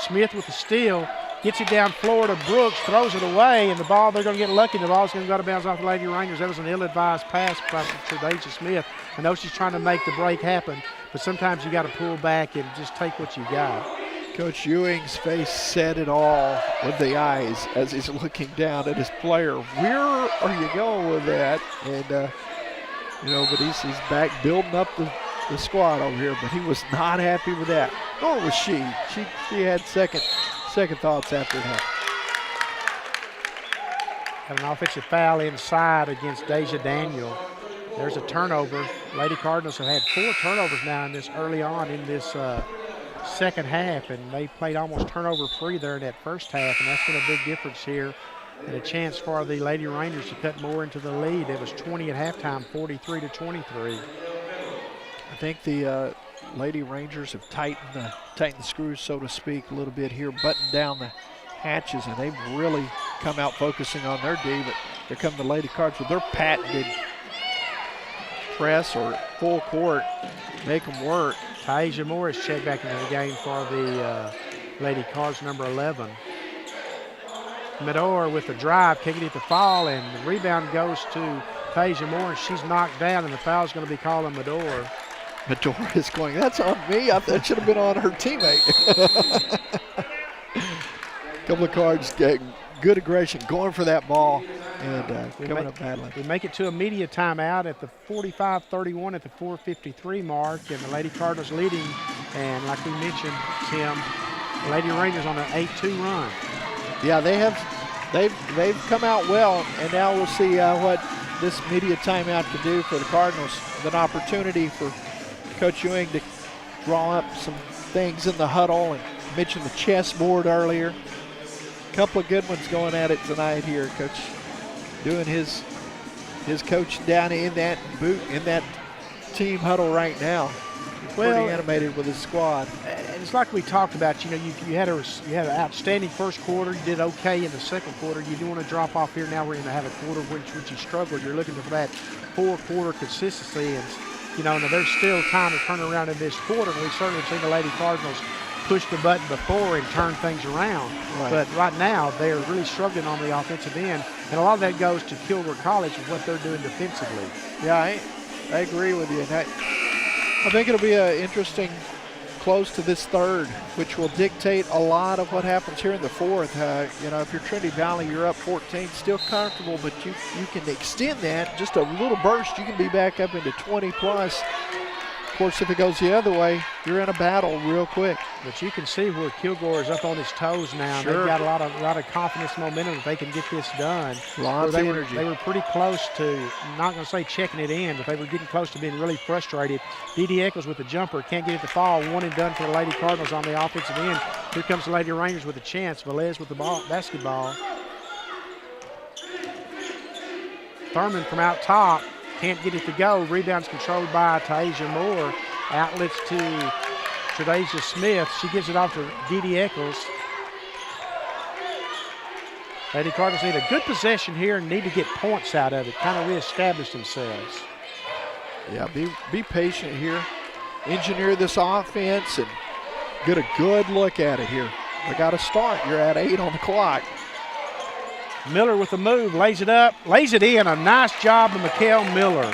Smith with the steal, gets it down floor to Brooks, throws it away, and the ball, they're going to get lucky. The ball's going to go to bounds off the Lady Rangers. That was an ill-advised pass by Tre'Dasia Smith. I know she's trying to make the break happen, but sometimes you got to pull back and just take what you got. Coach Ewing's face said it all with the eyes as he's looking down at his player. Where are you going with that? And, but he's back building up the squad over here, but he was not happy with that. Nor was she. She had second thoughts after that. Had an offensive foul inside against Deja Daniel. There's a turnover. Lady Cardinals have had 4 turnovers now in this early on in this second half, and they played almost turnover-free there in that first half, and that's been a big difference here. And a chance for the Lady Rangers to cut more into the lead. It was 20 at halftime, 43-23. I think the Lady Rangers have tightened the screws, so to speak, a little bit here, buttoned down the hatches, and they've really come out focusing on their D. But here come the Lady Cards with their patented press or full court, make them work. Tasia Morris checked back into the game for the Lady Cards, number 11. Medor with the drive, kicking it to fall, and the rebound goes to Tasia Morris. She's knocked down, and the foul is going to be called on Medor. Medor is going, that's on me. I thought that should have been on her teammate. Couple of Cards getting good aggression, going for that ball, and coming up battling. We make it to a media timeout at the 45-31 at the 4:53 mark, and the Lady Cardinals leading. And like we mentioned, Tim, the Lady Rangers on an 8-2 run. Yeah, they've come out well, and now we'll see what this media timeout can do for the Cardinals. An opportunity for Coach Ewing to draw up some things in the huddle, and mentioned the chessboard earlier. A couple of good ones going at it tonight here. Coach doing his coaching down in that team huddle right now. Well, pretty animated with his squad. And it's like we talked about. You had an outstanding first quarter. You did okay in the second quarter. You do want to drop off here. Now we're going to have a quarter which you struggled. You're looking for that 4-quarter consistency, and now there's still time to turn around in this quarter. And we've certainly seen the Lady Cardinals push the button before and turn things around. Right. But right now they're really struggling on the offensive end, and a lot of that goes to Kilgore College and what they're doing defensively. Yeah, I agree with you. And I think it'll be an interesting close to this third, which will dictate a lot of what happens here in the fourth. If you're Trinity Valley, you're up 14, still comfortable, but you can extend that just a little burst. You can be back up into 20 plus. Of course, if it goes the other way, you're in a battle real quick. But you can see where Kilgore is up on his toes now. Sure. They've got a lot of confidence, momentum that they can get this done. Lots of energy. They were pretty close to, I'm not going to say checking it in, but they were getting close to being really frustrated. Dee Eccles with the jumper, can't get it to fall. One and done for the Lady Cardinals on the offensive end. Here comes the Lady Rangers with a chance. Velez with the basketball. Thurman from out top. Can't get it to go. Rebounds controlled by Tasia Moore. Outlets to Tre'Dasia Smith. She gives it off to Dee Eccles. Lady Cardinals need a good possession here and need to get points out of it, kind of reestablish themselves. Yeah, be patient here. Engineer this offense and get a good look at it here. They got to start. You're at 8 on the clock. Miller with the move, lays it up, lays it in. A nice job of Mikhail Miller.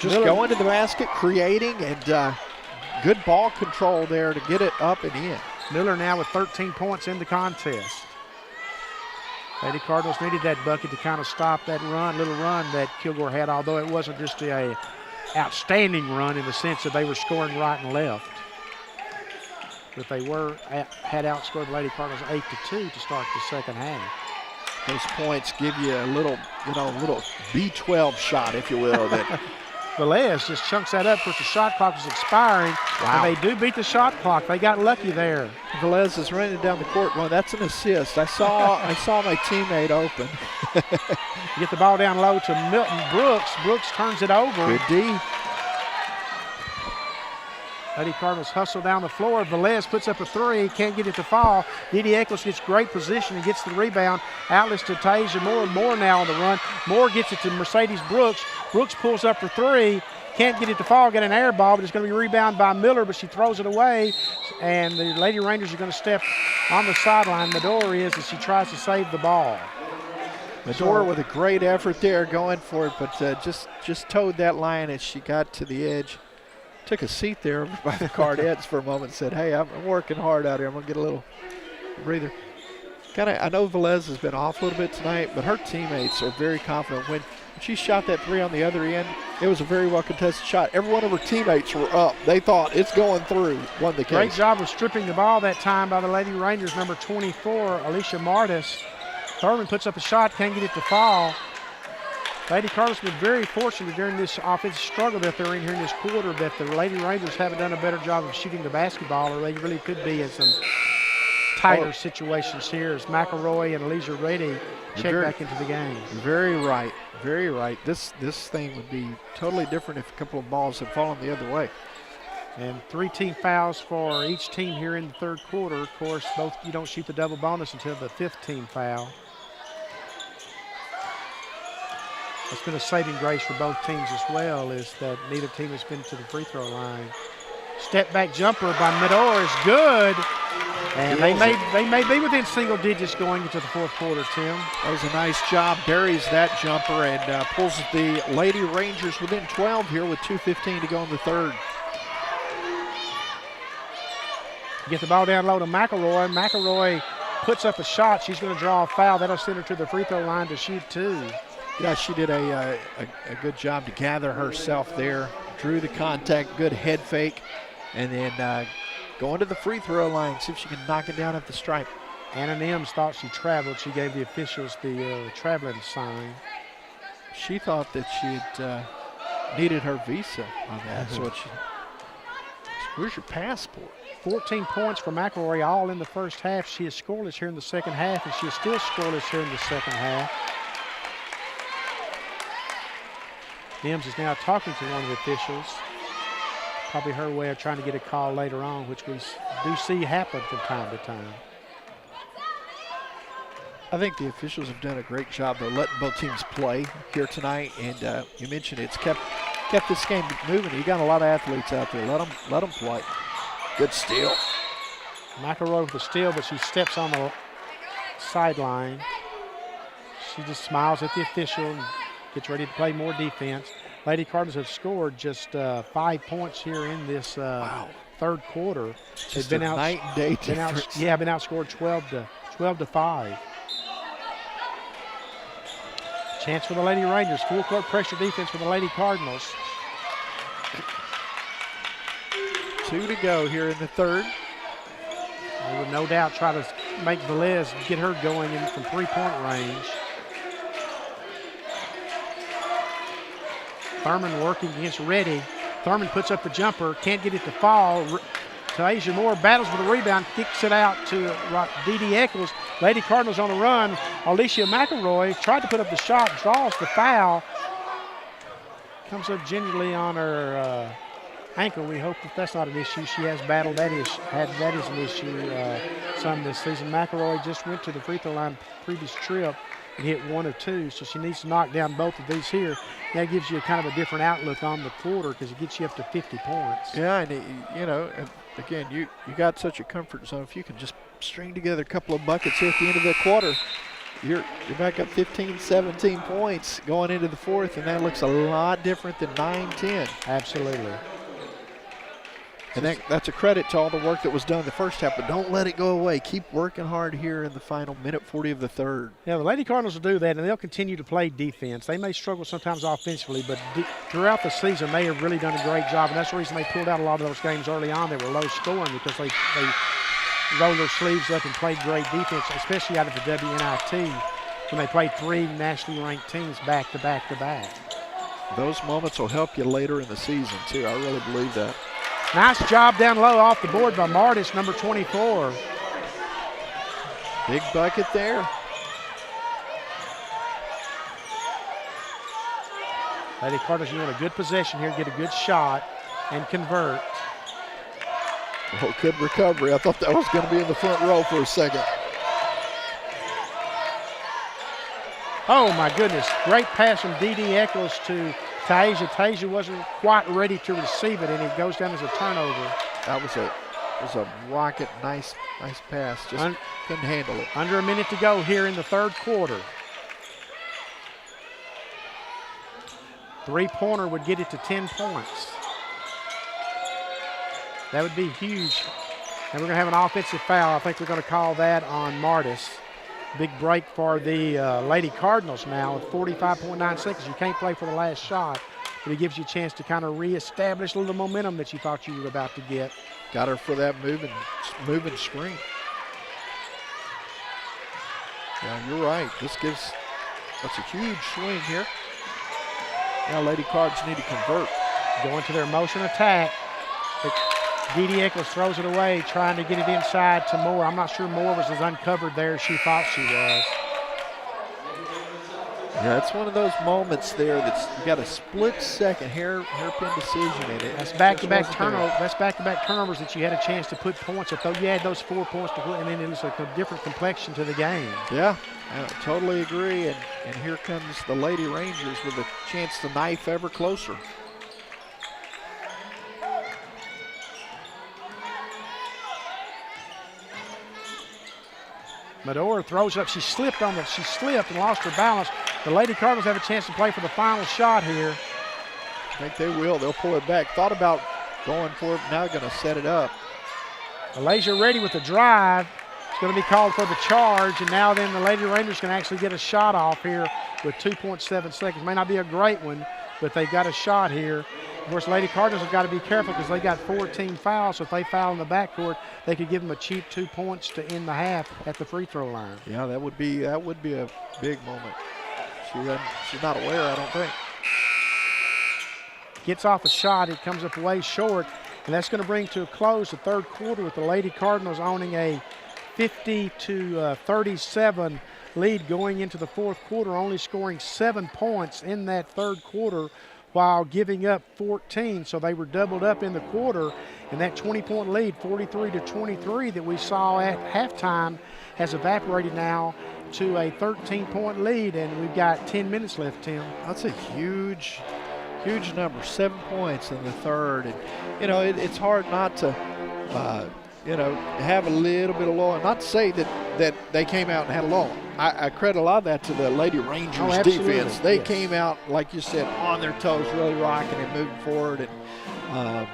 Just going to the basket, creating, and good ball control there to get it up and in. Miller now with 13 points in the contest. Lady Cardinals needed that bucket to kind of stop that little run that Kilgore had, although it wasn't just a outstanding run in the sense that they were scoring right and left. But they had outscored the Lady Cardinals 8-2 to start the second half. Those points give you a little B12 shot, if you will. That Velez just chunks that up because the shot clock is expiring. Wow. And they do beat the shot clock. They got lucky there. Velez is running down the court. Well, that's an assist. I saw my teammate open. Get the ball down low to Milton Brooks. Brooks turns it over. Good D. Lady Cardinals hustle down the floor. Velez puts up a three, can't get it to fall. Dee Eccles gets great position and gets the rebound. Outlets to Tasia Moore. Moore now on the run. Moore gets it to Mercedes Brooks. Brooks pulls up for three, can't get it to fall, get an air ball, but it's going to be rebounded by Miller, but she throws it away, and the Lady Rangers are going to step on the sideline. Medore is as she tries to save the ball. Medore with a great effort there going for it, but just towed that line as she got to the edge. Took a seat there by the Cardettes for a moment and said, hey, I'm working hard out here. I'm going to get a little breather. I know Velez has been off a little bit tonight, but her teammates are very confident. When she shot that three on the other end, it was a very well contested shot. Every one of her teammates were up. They thought it's going through. Won the case. Great job of stripping the ball that time by the Lady Rangers, number 24, Alicia Martis. Thurman puts up a shot, can't get it to fall. Lady Cardinal's been very fortunate during this offensive struggle that they're in here in this quarter that the Lady Rangers haven't done a better job of shooting the basketball, or they really could be in some tighter situations here as McElroy and Alicia Reddy check back into the game. Very right, very right. This thing would be totally different if a couple of balls had fallen the other way. And 3 team fouls for each team here in the third quarter. Of course, you don't shoot the double bonus until the 5th team foul. It's been a saving grace for both teams as well, is that neither team has been to the free throw line. Step back jumper by Medore is good. And they may be within single digits going into the fourth quarter, Tim. That was a nice job. Buries that jumper and pulls the Lady Rangers within 12 here with 2:15 to go in the third. Get the ball down low to McElroy. McElroy puts up a shot. She's going to draw a foul. That'll send her to the free throw line to shoot 2. Yeah, she did a good job to gather herself there. Drew the contact, good head fake, and then going to the free throw line, see if she can knock it down at the stripe. Anna Nims thought she traveled. She gave the officials the traveling sign. She thought that she had needed her visa on that. So where's your passport? 14 points for McElroy, all in the first half. She is scoreless here in the second half, and she is still scoreless here in the second half. Nims is now talking to one of the officials. Probably her way of trying to get a call later on, which we do see happen from time to time. I think the officials have done a great job of letting both teams play here tonight, and you mentioned it's kept this game moving. You got a lot of athletes out there. Let them play. Good steal. McElroy with the steal, but she steps on the sideline. She just smiles at the official and gets ready to play more defense. Lady Cardinals have scored just 5 points here in this third quarter. They've been out night and day difference. Been outscored 12 to 5. Chance for the Lady Rangers. Full court pressure defense for the Lady Cardinals. 2 to go here in the third. They would no doubt try to make Velez get her going in from 3-point range. Thurman working against Reddy. Thurman puts up the jumper, can't get it to fall. Tasia Moore battles for the rebound, kicks it out to Dee Eccles. Lady Cardinals on the run. Alicia McElroy tried to put up the shot, draws the foul. Comes up gingerly on her ankle. We hope that that's not an issue. She has battled that is an issue some this season. McElroy just went to the free throw line previous trip and hit 1 of 2, so she needs to knock down both of these here. That gives you kind of a different outlook on the quarter because it gets you up to 50 points. Yeah, and again, you got such a comfort zone. If you can just string together a couple of buckets here at the end of the quarter, you're back up 15, 17 points going into the fourth, and that looks a lot different than 9-10. Absolutely. And that's a credit to all the work that was done in the first half, but don't let it go away. Keep working hard here in the final minute 40 of the third. Yeah, the Lady Cardinals will do that, and they'll continue to play defense. They may struggle sometimes offensively, but throughout the season, they have really done a great job, and that's the reason they pulled out a lot of those games early on that were low scoring, because they rolled their sleeves up and played great defense, especially out of the WNIT when they played 3 nationally ranked teams back to back to back. Those moments will help you later in the season, too. I really believe that. Nice job down low off the board by Martis, number 24. Big bucket there. Lady Cardinals, you want a good possession here, get a good shot, and convert. Oh, good recovery. I thought that was going to be in the front row for a second. Oh, my goodness. Great pass from Dee Eccles to Tasia wasn't quite ready to receive it, and it goes down as a turnover. That was a rocket, nice pass. Just couldn't handle it. Under a minute to go here in the third quarter. Three-pointer would get it to 10 points. That would be huge. And we're going to have an offensive foul. I think we're going to call that on Martis. Big break for the Lady Cardinals now with 45.9 seconds. You can't play for the last shot, but it gives you a chance to kind of reestablish a little momentum that you thought you were about to get. Got her for that moving screen. Yeah, you're right. That's a huge swing here. Now Lady Cards need to convert. Going to their motion attack. Dee Eccles throws it away, trying to get it inside to Moore. I'm not sure Moore was as uncovered there as she thought she was. Yeah, it's one of those moments there that's you got a split second hairpin decision in it. That's back-to-back turnovers. That's back-to-back turnovers that you had a chance to put points. If you had those 4 points to put, and then it was like a different complexion to the game. Yeah, I totally agree. And here comes the Lady Rangers with a chance to knife ever closer. Medora throws up. She slipped and lost her balance. The Lady Cardinals have a chance to play for the final shot here. I think they will. They'll pull it back. Thought about going for it. Now going to set it up. Malaysia ready with the drive. It's going to be called for the charge. And now then the Lady Rangers can actually get a shot off here with 2.7 seconds. May not be a great one, but they've got a shot here. Of course, Lady Cardinals have got to be careful because they got 14 fouls. So if they foul in the backcourt, they could give them a cheap 2 points to end the half at the free throw line. Yeah, that would be a big moment. She's not aware, I don't think. Gets off a shot. It comes up way short, and that's going to bring to a close the third quarter with the Lady Cardinals owning a 50-37 lead going into the fourth quarter, only scoring 7 points in that third quarter, while giving up 14. So they were doubled up in the quarter, and that 20-point lead, 43-23, that we saw at halftime has evaporated now to a 13-point lead, and we've got 10 minutes left, Tim. That's a huge number, 7 points in the third. And, it's hard not to, have a little bit of lull. Not to say that they came out and had a lull. I credit a lot of that to the Lady Rangers defense. They came out, like you said, on their toes, really rocking and moving forward and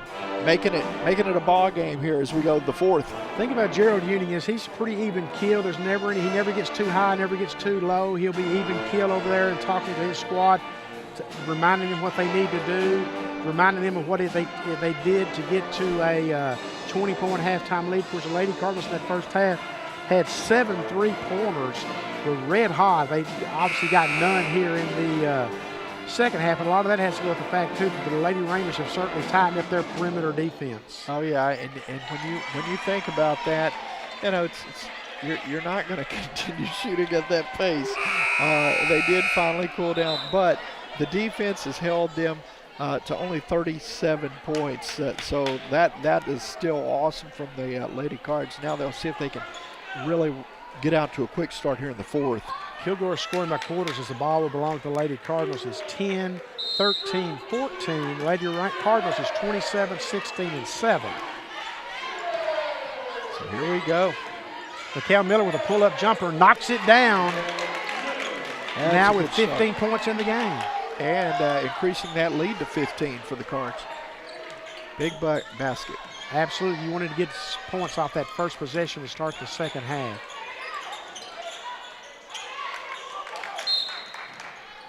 making it a ball game here as we go to the fourth. Think about Gerald Ewing is he's pretty even keel. He never gets too high, never gets too low. He'll be even keel over there and talking to his squad, reminding them what they need to do, reminding them of what they did to get to a 20-point halftime lead. Of course, the Lady Cardinals in that first half had 7 3-pointers, were red hot. They obviously got none here in the second half, and a lot of that has to go with the fact too that the Lady Rangers have certainly tightened up their perimeter defense. Oh yeah, and when you think about that, you're not going to continue shooting at that pace. They did finally cool down, but the defense has held them to only 37 points. So that is still awesome from the Lady Cards. Now they'll see if they can really get out to a quick start here in the fourth. Kilgore scoring by quarters as the ball will belong to the Lady Cardinals is 10, 13, 14. Lady Cardinals is 27, 16, and 7. So here we go. Mikal Miller with a pull-up jumper knocks it down. That's now with 15 points in the game. And increasing that lead to 15 for the Cards. Big basket. Absolutely. You wanted to get points off that first possession to start the second half.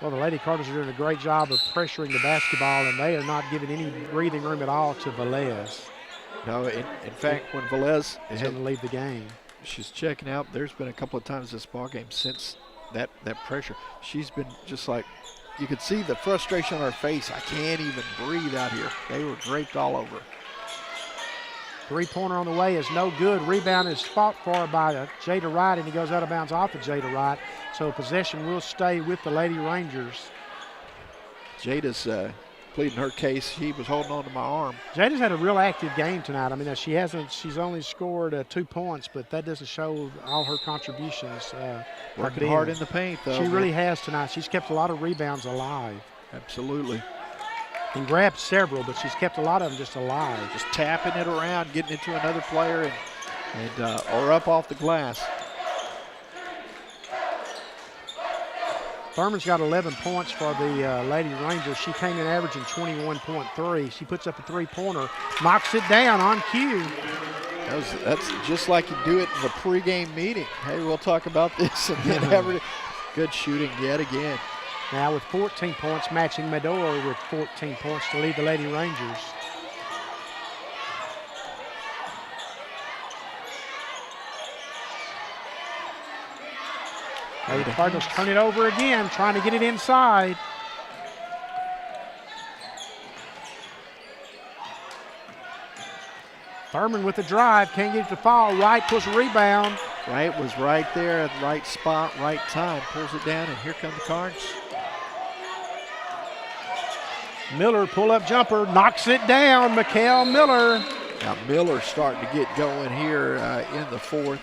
Well, the Lady Cardinals are doing a great job of pressuring the basketball, and they are not giving any breathing room at all to Velez. No, in fact, when Velez is going to leave the game, she's checking out. There's been a couple of times this ball game since that pressure. She's been just like, you could see the frustration on her face. I can't even breathe out here. They were draped all over. Three-pointer on the way is no good. Rebound is fought for by Jada Wright, and he goes out of bounds off of Jada Wright. So possession will stay with the Lady Rangers. Jada's pleading her case. She was holding on to my arm. Jada's had a real active game tonight. I mean, she's only scored 2 points, but that doesn't show all her contributions. Working hard in the paint, though. She really has tonight. She's kept a lot of rebounds alive. Absolutely. and grabbed several, but she's kept a lot of them just alive. Just tapping it around, getting it to another player, or up off the glass. Thurman's got 11 points for the Lady Rangers. She came in averaging 21.3. She puts up a three-pointer, knocks it down on cue. That's just like you do it in the pregame meeting. Hey, we'll talk about this, and then good shooting yet again. Now with 14 points, matching Medora with 14 points to lead the Lady Rangers. Lady Cardinals turn it over again, trying to get it inside. Thurman with the drive, can't get it to fall. Wright pulls a rebound. Wright was right there at the right spot, right time. Pulls it down, and here come the Cards. Miller, pull-up jumper, knocks it down. Mikhail Miller. Now Miller's starting to get going here in the fourth.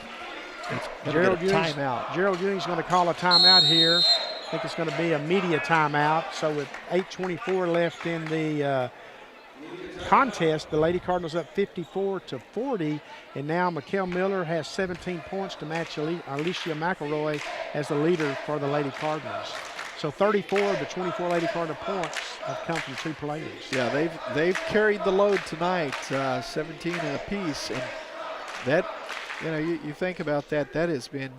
Gerald timeout. Ewing's going to call a timeout here. I think it's going to be a media timeout. So with 8:24 left in the contest, the Lady Cardinals up 54-40, and now Mikhail Miller has 17 points to match Alicia McElroy as the leader for the Lady Cardinals. So 34 of the 24 Lady Cardinal points have come from two players. Yeah, they've carried the load tonight, 17 apiece, and that, you think about that. That has been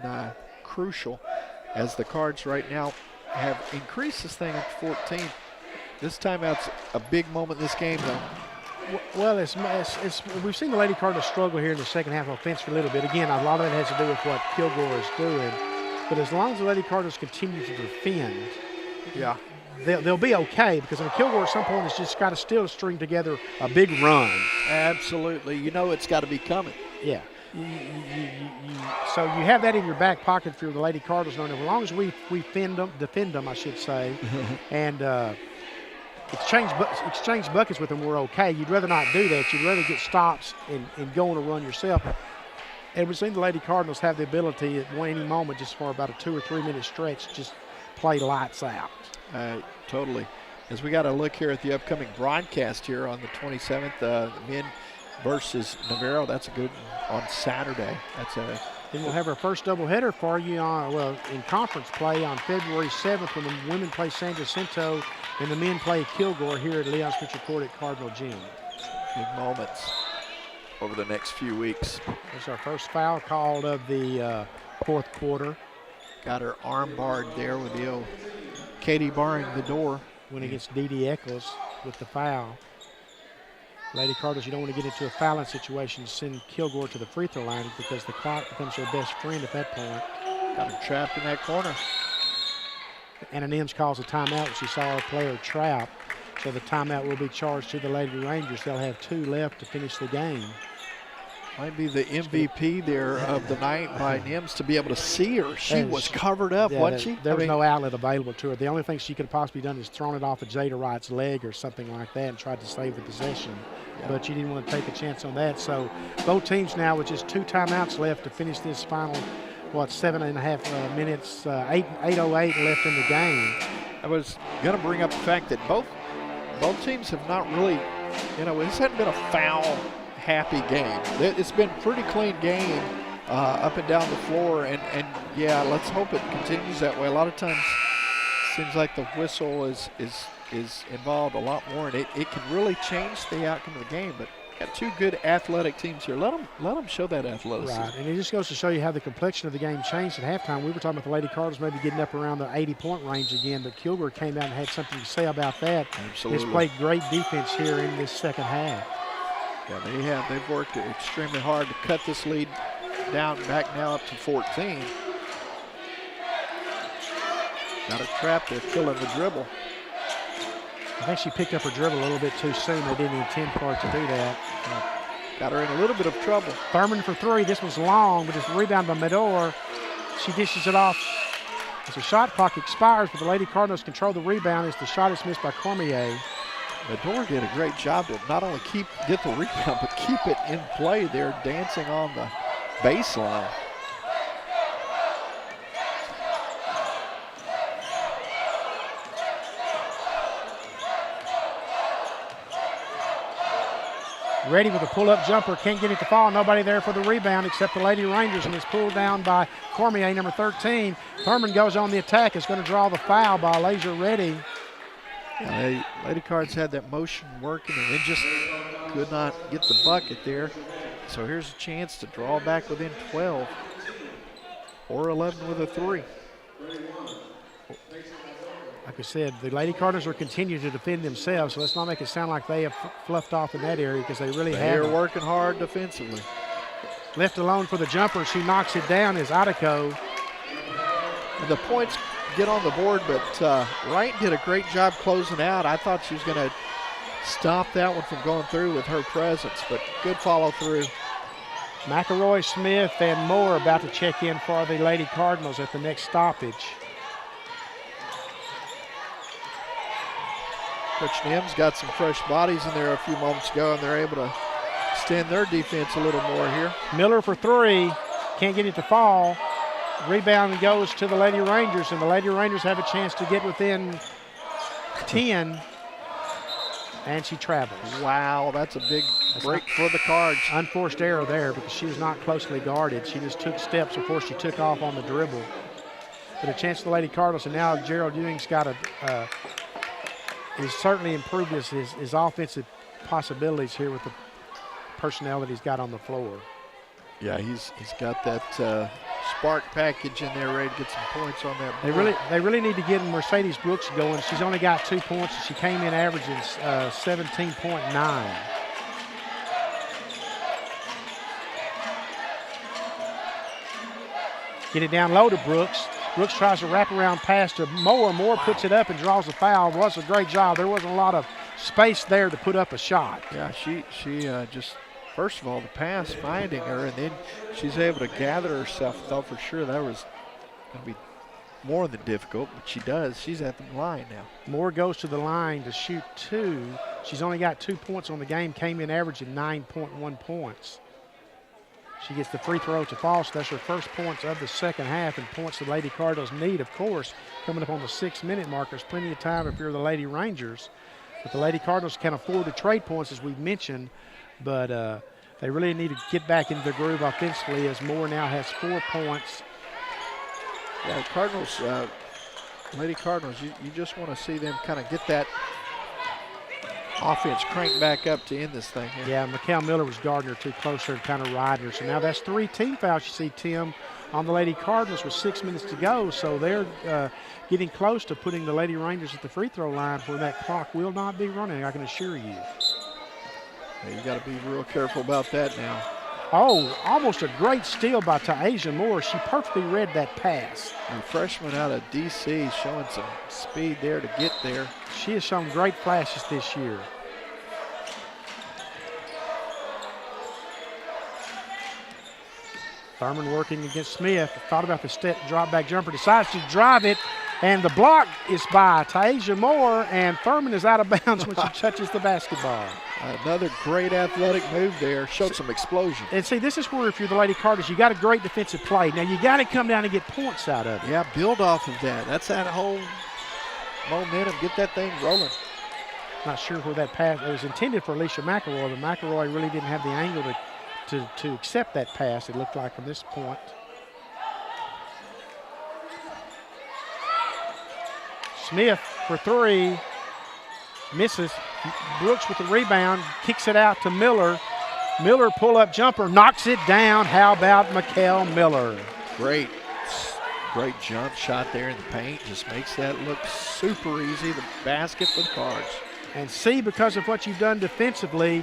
crucial, as the Cards right now have increased this thing up to 14. This timeout's a big moment in this game, though. Well, we've seen the Lady Cardinals struggle here in the second half offensively a little bit. Again, a lot of it has to do with what Kilgore is doing. But as long as the Lady Cardinals continue to defend, they'll be okay, because Kilgore at some point has just got to still string together a big run. Absolutely. It's got to be coming. Yeah. So you have that in your back pocket for the Lady Cardinals, knowing that as long as we defend them, I should say, and exchange buckets with them, we're okay. You'd rather not do that. You'd rather get stops and go on a run yourself. And we've seen the Lady Cardinals have the ability at any moment, just for about a 2 or 3 minute stretch, just play lights out. Totally. As we got to look here at the upcoming broadcast here on the 27th, men versus Navarro. That's a good one on Saturday. Then we'll have our first doubleheader for you in conference play on February 7th, when the women play San Jacinto and the men play Kilgore here at Leon Spencer Court at Cardinal Gym. Big moments over the next few weeks. That's our first foul called of the fourth quarter. Got her arm barred there with the old Katie barring the door. Went against Dee Dee Eccles with the foul. Lady Cardinals, you don't want to get into a fouling situation to send Kilgore to the free throw line, because the clock becomes her best friend at that point. Got her trapped in that corner. Anna Nims calls a timeout when she saw her player trapped. So the timeout will be charged to the Lady Rangers. They'll have 2 left to finish the game. Might be the MVP there of the night by Nims to be able to see her. She was covered up, wasn't she? There was no outlet available to her. The only thing she could have possibly done is thrown it off of Jada Wright's leg or something like that and tried to save the possession. Yeah. But she didn't want to take a chance on that. So both teams now with just 2 timeouts left to finish this final, 7.5 minutes, 8:08 left in the game. I was going to bring up the fact that both teams have not really, this hasn't been a foul-happy game. It's been a pretty clean game up and down the floor, and yeah, let's hope it continues that way. A lot of times it seems like the whistle is involved a lot more, and it can really change the outcome of the game. But got 2 good athletic teams here. Let them show that athleticism. Right, and it just goes to show you how the complexion of the game changed at halftime. We were talking about the Lady Cardinals maybe getting up around the 80-point range again, but Kilgore came out and had something to say about that. Absolutely. It's played great defense here in this second half. Yeah, they have. They've worked extremely hard to cut this lead down back now up to 14. Got her trapped there, killing the dribble. I think she picked up her dribble a little bit too soon. They didn't intend for her to do that. Got her in a little bit of trouble. Thurman for 3. This one's long, but it's a rebound by Medor. She dishes it off as the shot clock expires, but the Lady Cardinals control the rebound as the shot is missed by Cormier. Medor did a great job to not only get the rebound, but keep it in play there, dancing on the baseline. Ready with a pull-up jumper, can't get it to fall. Nobody there for the rebound except the Lady Rangers, and it's pulled down by Cormier, number 13. Thurman goes on the attack. It's going to draw the foul by Laser Ready. Yeah, Lady Cards had that motion working and then just could not get the bucket there. So here's a chance to draw back within 12 or 11 with a 3. Like I said, the Lady Cardinals are continuing to defend themselves, so let's not make it sound like they have fluffed off in that area, because they really have. They're working hard defensively. Left alone for the jumper. She knocks it down is Atiko. And the points get on the board, but Wright did a great job closing out. I thought she was going to stop that one from going through with her presence, but good follow through. McElroy, Smith, and Moore about to check in for the Lady Cardinals at the next stoppage. Coach Nim's got some fresh bodies in there a few moments ago, and they're able to extend their defense a little more here. Miller for 3, can't get it to fall. Rebound goes to the Lady Rangers, and the Lady Rangers have a chance to get within 10, and she travels. Wow, that's a big break for the Cards. Unforced error there because she was not closely guarded. She just took steps before she took off on the dribble. But a chance for the Lady Cardinals, and now Gerald Ewing's got he's certainly improved his offensive possibilities here with the personnel that he's got on the floor. Yeah, he's got that spark package in there ready to get some points on that board. They really need to get Mercedes Brooks going. She's only got 2 points, and she came in averaging 17.9. Get it down low to Brooks. Brooks tries to wrap around pass to Moore. Moore puts it up and draws the foul. It was a great job. There wasn't a lot of space there to put up a shot. Yeah, she just, first of all, the pass finding her, and then she's able to gather herself. Thought for sure that was going to be more than difficult, but she does. She's at the line now. Moore goes to the line to shoot 2. She's only got 2 points on the game, came in averaging 9.1 points. She gets the free throw to fall, so that's her first points of the second half, and points the Lady Cardinals need, of course, coming up on the 6-minute mark. There's plenty of time if you're the Lady Rangers. But the Lady Cardinals can afford to trade points, as we've mentioned, but they really need to get back into the groove offensively, as Moore now has 4 points. Yeah, Cardinals, Lady Cardinals, you just want to see them kind of get that offense cranked back up to end this thing here. Yeah, Mikal Miller was guarding her too close and kind of riding her. So now that's 3 team fouls you see, Tim, on the Lady Cardinals with 6 minutes to go. So they're getting close to putting the Lady Rangers at the free throw line where that clock will not be running, I can assure you. Yeah, you got to be real careful about that now. Oh, almost a great steal by Taisha Moore. She perfectly read that pass. The freshman out of D.C. showing some speed there to get there. She has shown great flashes this year. Thurman working against Smith. Thought about the step drop back jumper. Decides to drive it. And the block is by Taisha Moore. And Thurman is out of bounds when she touches the basketball. Another great athletic move there. Showed some explosion. And see, this is where if you're the Lady Cardinals, you got a great defensive play. Now you got to come down and get points out of it. Yeah, build off of that. That's that whole momentum. Get that thing rolling. Not sure where that pass, it was intended for Alicia McElroy, but McElroy really didn't have the angle to accept that pass, it looked like from this point. Smith for 3, misses. Brooks with the rebound, kicks it out to Miller. Miller pull-up jumper, knocks it down. How about Mikal Miller? Great jump shot there in the paint. Just makes that look super easy. The basket for the Cards. And see, because of what you've done defensively,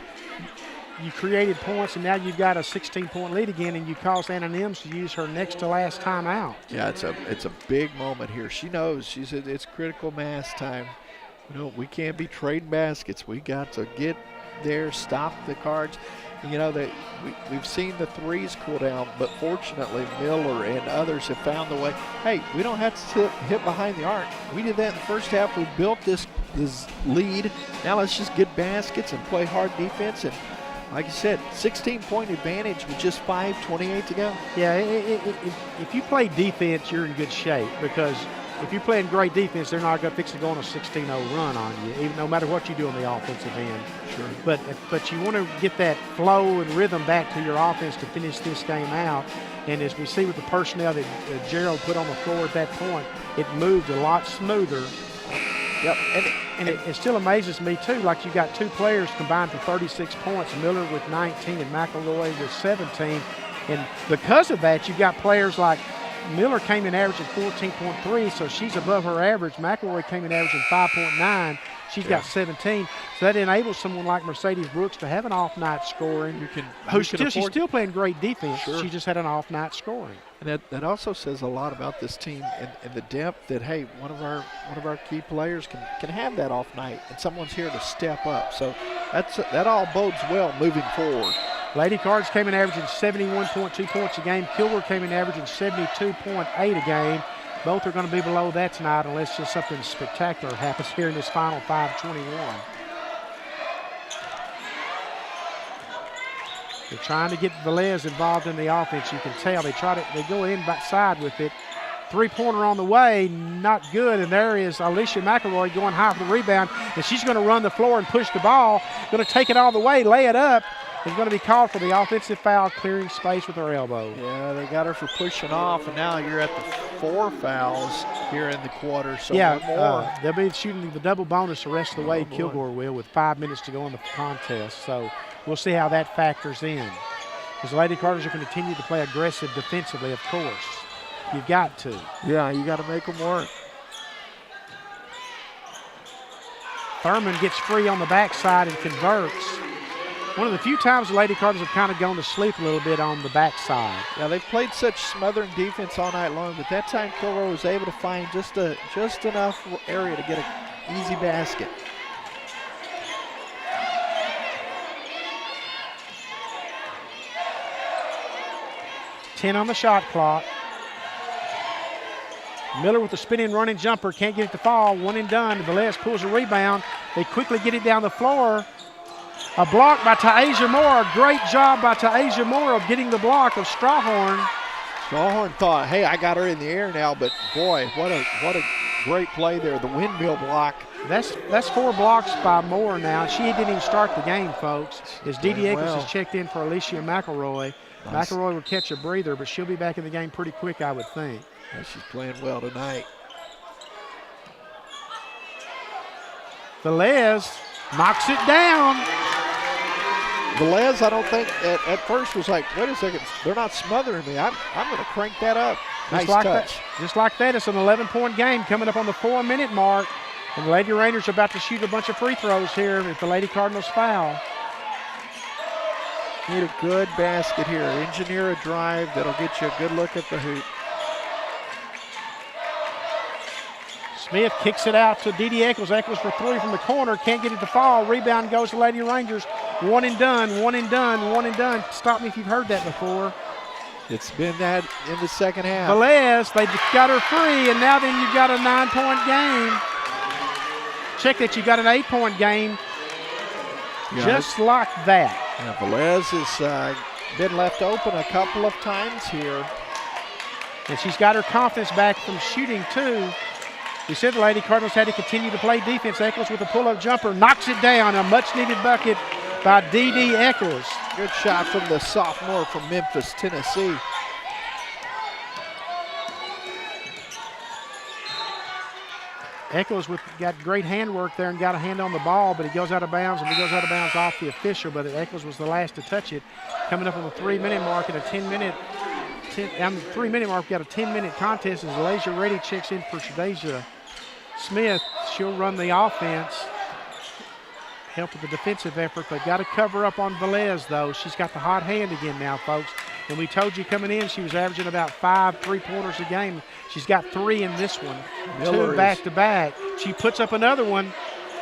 you created points, and now you've got a 16-point lead again, and you caused Anna Nims to use her next to last timeout. Yeah, it's a big moment here. She knows. She said it's critical mass time. You know, we can't be trading baskets. We got to get there, stop the Cards. You know, we've seen the threes cool down, but fortunately Miller and others have found the way. Hey, we don't have to hit behind the arc. We did that in the first half. We built this lead. Now let's just get baskets and play hard defense. And like I said, 16-point advantage with just 5:28 to go. Yeah, if you play defense, you're in good shape because if you're playing great defense, they're not going to fix to go on a 16-0 run on you, even no matter what you do on the offensive end. Sure. But you want to get that flow and rhythm back to your offense to finish this game out. And as we see with the personnel that Gerald put on the floor at that point, it moved a lot smoother. Yep. And it still amazes me, too, like you got two players combined for 36 points, Miller with 19 and McElroy with 17. And because of that, you've got players like Miller came in averaging 14.3, so she's above her average. McElroy came in averaging 5.9. She's got 17. So that enables someone like Mercedes Brooks to have an off night scoring. She's still playing great defense. Sure. She just had an off night scoring. And that also says a lot about this team and the depth that, hey, one of our key players can have that off night, and someone's here to step up. So that all bodes well moving forward. Lady Cards came in averaging 71.2 points a game. Kilgore came in averaging 72.8 a game. Both are going to be below that tonight unless just something spectacular happens here in this final 5:21. They're trying to get Velez involved in the offense. You can tell they go in backside with it. Three-pointer on the way, not good. And there is Alicia McElroy going high for the rebound, and she's going to run the floor and push the ball. Going to take it all the way, lay it up. Is going to be called for the offensive foul, clearing space with her elbow. Yeah, they got her for pushing off, and now you're at the 4 fouls here in the quarter. So they'll be shooting the double bonus the rest of the way. Kilgore will, with 5 minutes to go in the contest. So we'll see how that factors in. Because the Lady Cardinals are going to continue to play aggressive defensively, of course. You've got to. Yeah, you got to make them work. Thurman gets free on the backside and converts. One of the few times the Lady Cardinals have kind of gone to sleep a little bit on the backside. Yeah, they've played such smothering defense all night long, but that time Kilgore was able to find just enough area to get an easy basket. Ten on the shot clock. Miller with the spinning running jumper, can't get it to fall. One and done. Velez pulls a rebound. They quickly get it down the floor. A block by Taisha Moore. A great job by Taisha Moore of getting the block of Strawhorn. Strawhorn thought, hey, I got her in the air now, but boy, what a great play there. The windmill block. That's 4 blocks by Moore now. She didn't even start the game, folks. As Dee Dee Eccles has checked in for Alicia McElroy. Nice. McElroy will catch a breather, but she'll be back in the game pretty quick, I would think. Yeah, she's playing well tonight. Velez knocks it down. Velez, I don't think at first was like, wait a second, they're not smothering me. I'm going to crank that up. Nice touch. Just like that, it's an 11-point game coming up on the 4-minute mark. And the Lady Rangers are about to shoot a bunch of free throws here if the Lady Cardinals foul. Need a good basket here. Engineer a drive that'll get you a good look at the hoop. Smith kicks it out to Dee Dee Eccles. Eccles for 3 from the corner. Can't get it to fall. Rebound goes to Lady Rangers. One and done, one and done, one and done. Stop me if you've heard that before. It's been that in the second half. Velez, they got her free, and now then you've got a 9-point game. Check that, you've got an 8-point game. Just like that. Yeah, Velez has been left open a couple of times here. And she's got her confidence back from shooting, too. We said the Lady Cardinals had to continue to play defense. Eccles with a pull-up jumper knocks it down. A much-needed bucket by Dee Dee Eccles. Good shot from the sophomore from Memphis, Tennessee. Eccles got great handwork there and got a hand on the ball, but he goes out of bounds, and he goes out of bounds off the official, but Eccles was the last to touch it. Coming up on the 3-minute mark at a 10-minute. On the 3-minute mark, we got a 10-minute contest as Lasia Reddy checks in for Shadeja Smith. She'll run the offense, help with the defensive effort. They've got to cover up on Velez, though. She's got the hot hand again now, folks. And we told you coming in she was averaging about 5 3-pointers a game. She's got 3 in this one, 2 back-to-back. She puts up another one.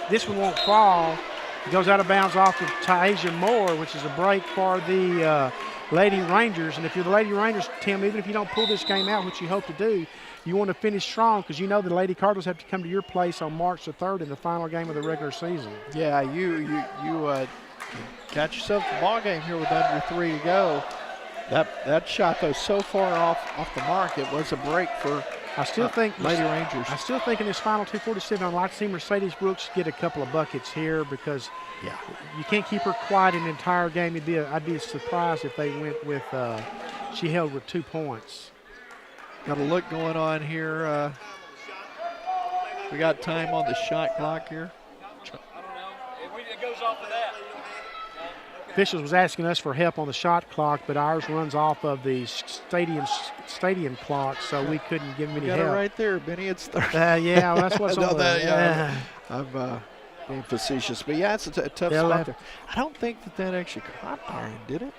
This one won't fall. It goes out of bounds off of Taisha Moore, which is a break for the Lady Rangers. And if you're the Lady Rangers, Tim, even if you don't pull this game out, which you hope to do, you want to finish strong because you know the Lady Cardinals have to come to your place on March the 3rd in the final game of the regular season. Yeah, you got yourself the ball game here with under 3 to go. That shot, though, so far off the mark, it was a break for I still think Lady Rangers. I still think in this final 247, I'd like to see Mercedes Brooks get a couple of buckets here because you can't keep her quiet an entire game. I'd be surprised if they went with she held with 2 points. Got a look going on here. We got time on the shot clock here. I don't know. It goes off of that. Officials was asking us for help on the shot clock, but ours runs off of the stadium clock, so we couldn't give him any Got help. it right there, Benny. It's 30. Yeah, well, that's what's on the. I'm being facetious, but yeah, it's a tough spot there. I don't think that actually caught iron, did it?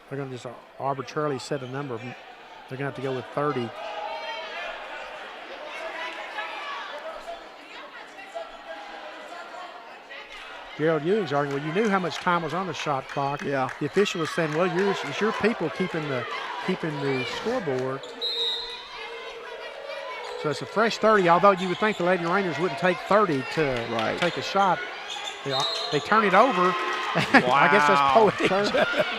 They're going to just arbitrarily set a number. They're going to have to go with 30. Gerald Ewing's arguing, well, you knew how much time was on the shot clock. Yeah. The official was saying, well, it's your people keeping the scoreboard. So it's a fresh 30, although you would think the Lady Rangers wouldn't take 30 to take a shot. They turn it over. Wow. I guess that's poetic.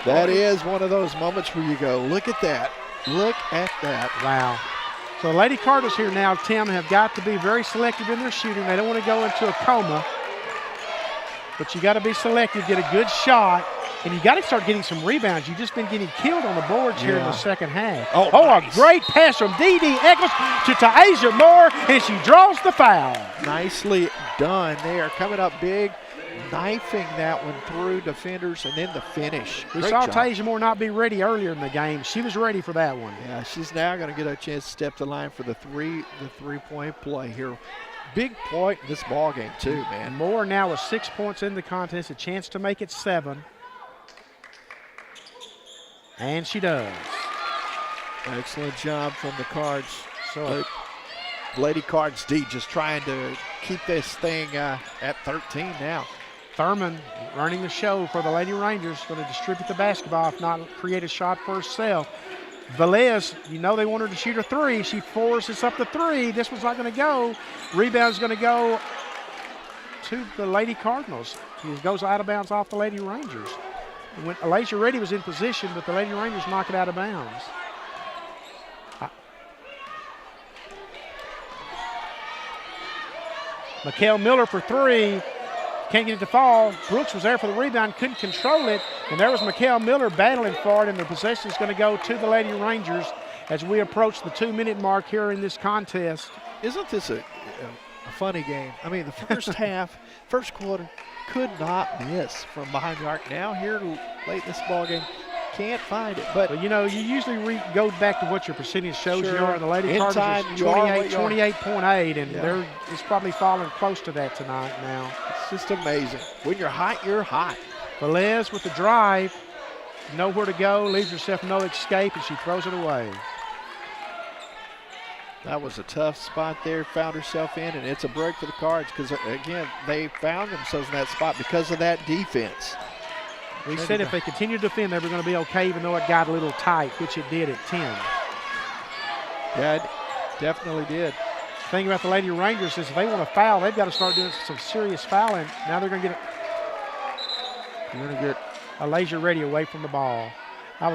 That is one of those moments where you go, look at that. Look at that. Wow. So Lady Cardinals here now, Tim, have got to be very selective in their shooting. They don't want to go into a coma. But you got to be selective, get a good shot, and you got to start getting some rebounds. You've just been getting killed on the boards here in the second half. Oh, nice. A great pass from Dee Eccles to Taisha Moore, and she draws the foul. Nicely done. They are coming up big, knifing that one through defenders, and then the finish. We Great saw job. Taisha Moore not be ready earlier in the game. She was ready for that one. Yeah, she's now going to get a chance to step to the line for the three-point play here. Big point in this ball game too, man. Moore now with 6 points in the contest, a chance to make it 7. And she does. Excellent job from the Cards. So Lady Cards D just trying to keep this thing at 13 now. Thurman running the show for the Lady Rangers, going to distribute the basketball, if not create a shot for herself. Velez, you know they want her to shoot a 3. She forces up the 3. This one's not going to go. Rebound's going to go to the Lady Cardinals. It goes out of bounds off the Lady Rangers. When Alasia Reddy was in position, but the Lady Rangers knock it out of bounds. Mikhail Miller for 3. Can't get it to fall. Brooks was there for the rebound, couldn't control it. And there was Mikhail Miller battling for it, and the possession is going to go to the Lady Rangers as we approach the 2-minute mark here in this contest. Isn't this a funny game? I mean, the first half, first quarter, could not miss from behind the arc. Now here late in this ball game, can't find it. But you know, you usually go back to what your percentage shows you are. And the Lady Cardinals is 28.8, and it's probably falling close to that tonight now. It's just amazing. When you're hot, you're hot. Velez with the drive, nowhere to go, leaves herself no escape, and she throws it away. That was a tough spot there, found herself in, and it's a break for the Cards because, again, they found themselves in that spot because of that defense. We said if they continue to defend, they were going to be okay, even though it got a little tight, which it did at 10. Yeah, it definitely did. The thing about the Lady Rangers is if they want to foul, they've got to start doing some serious fouling. Now they're going to get Alasia Reddy away from the ball. I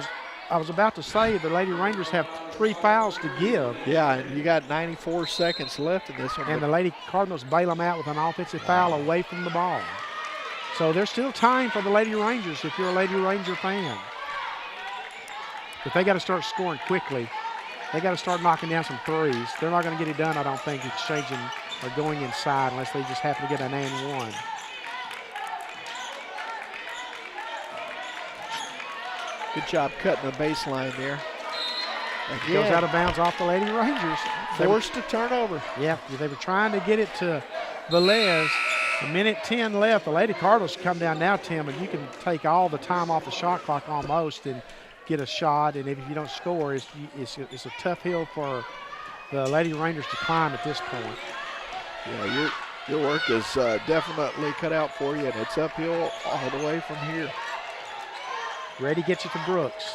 was about to say the Lady Rangers have 3 fouls to give. Yeah, and you got 94 seconds left in this one. And the Lady Cardinals bail them out with an offensive foul away from the ball. So there's still time for the Lady Rangers if you're a Lady Ranger fan. But they got to start scoring quickly. They got to start knocking down some threes. They're not going to get it done, I don't think, exchanging or going inside unless they just happen to get an and one. Good job cutting the baseline there. It goes out of bounds off the Lady Rangers. Forced a turnover. Yeah, they were trying to get it to Velez. A minute 10 left. The Lady Cardinals come down now, Tim, and you can take all the time off the shot clock almost and get a shot. And if you don't score, it's a tough hill for the Lady Rangers to climb at this point. Yeah, your work is definitely cut out for you, and it's uphill all the way from here. Reddy gets it to Brooks.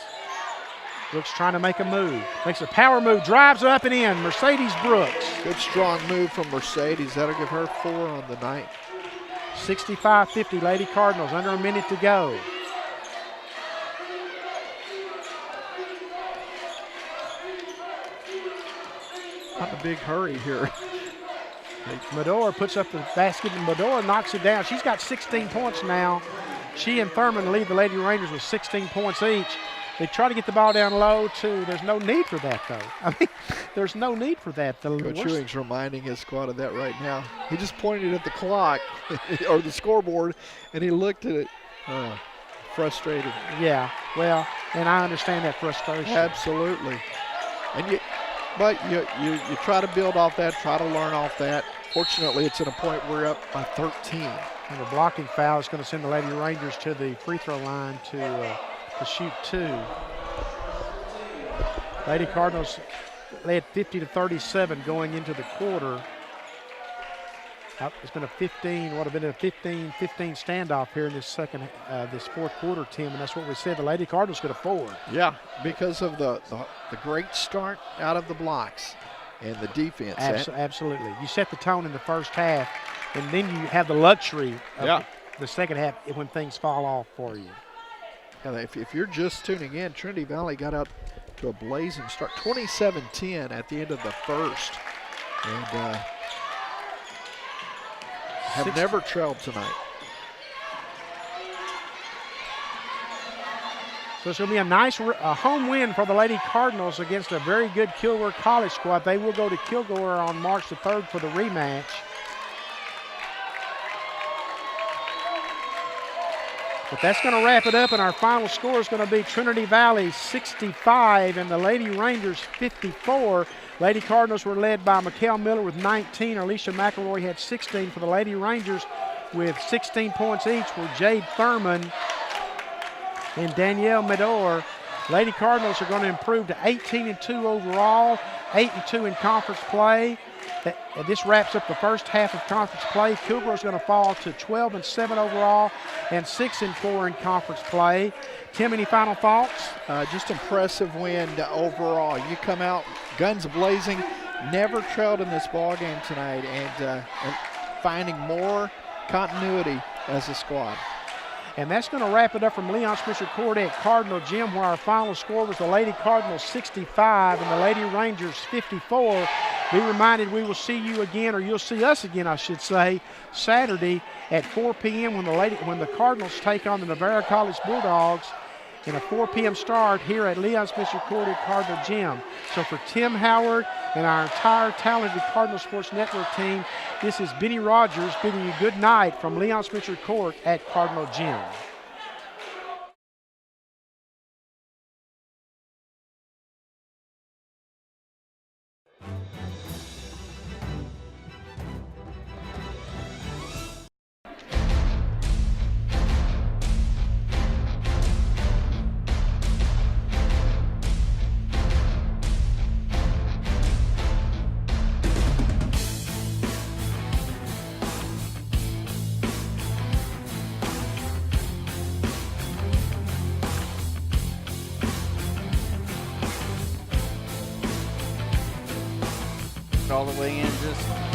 Brooks trying to make a move. Makes a power move, drives up and in. Mercedes Brooks. Good strong move from Mercedes. That'll give her 4 on the night. 65-50 Lady Cardinals, under a minute to go. Not in a big hurry here. Medora puts up the basket, and Medora knocks it down. She's got 16 points now. She and Thurman lead the Lady Rangers with 16 points each. They try to get the ball down low, too. There's no need for that, though. I mean, there's no need for that. Coach Ewing's reminding his squad of that right now. He just pointed at the clock or the scoreboard, and he looked at it frustrated. Yeah, well, and I understand that frustration. Absolutely. But you try to build off that, try to learn off that. Fortunately, it's at a point we're up by 13. And the blocking foul is going to send the Lady Rangers to the free throw line to shoot 2. Lady Cardinals led 50-37 going into the quarter. It's been a 15 standoff here in this this fourth quarter, Tim, and that's what we said. The Lady Cardinals could afford. Yeah, because of the great start out of the blocks and the defense. Absolutely. You set the tone in the first half, and then you have the luxury of the second half when things fall off for you. Yeah, if you're just tuning in, Trinity Valley got out to a blazing start, 27-10 at the end of the first, and have never trailed tonight. So it's going to be a nice home win for the Lady Cardinals against a very good Kilgore College squad. They will go to Kilgore on March the 3rd for the rematch. But that's going to wrap it up, and our final score is going to be Trinity Valley 65 and the Lady Rangers 54. Lady Cardinals were led by Mikkel Miller with 19. Alicia McElroy had 16 for the Lady Rangers with 16 points each were Jade Thurman and Danielle Medor. Lady Cardinals are going to improve to 18-2 overall, 8-2 in conference play. This wraps up the first half of conference play. Kilgore is going to fall to 12-7 overall and 6-4 in conference play. Tim, any final thoughts? Just impressive win overall. You come out guns blazing, never trailed in this ball game tonight, and finding more continuity as a squad. And that's going to wrap it up from Leon Spencer Court at Cardinal Gym, where our final score was the Lady Cardinals 65 and the Lady Rangers 54. Be reminded we will see you again, or you'll see us again, I should say, Saturday at 4 p.m. when the Cardinals take on the Navarro College Bulldogs in a 4 p.m. start here at Leon Spencer Court at Cardinal Gym. So for Tim Howard and our entire talented Cardinal Sports Network team, this is Benny Rogers bidding you good night from Leon Spencer Court at Cardinal Gym. All the way in,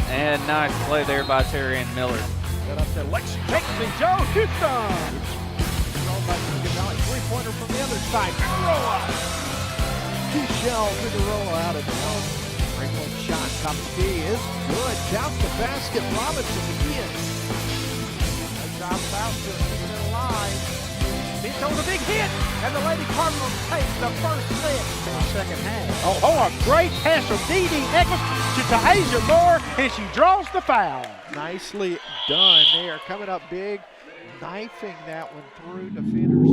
and nice play there by Terry Ann Miller. Set up to Lexi takes and Joe Houston. Controlled by Trinity Valley. Three-pointer from the other side. Figueroa. Michelle Figueroa out of home. Three-point shot. Top of the key is good. Counts the basket. Robinson again. That job foul to keeping it alive. Pinto with a big hit, and the Lady Cardinals take the first set in the second half. A great pass from Dee Eccles to Tasia Moore, and she draws the foul. Nicely done there. Coming up big, knifing that one through defenders.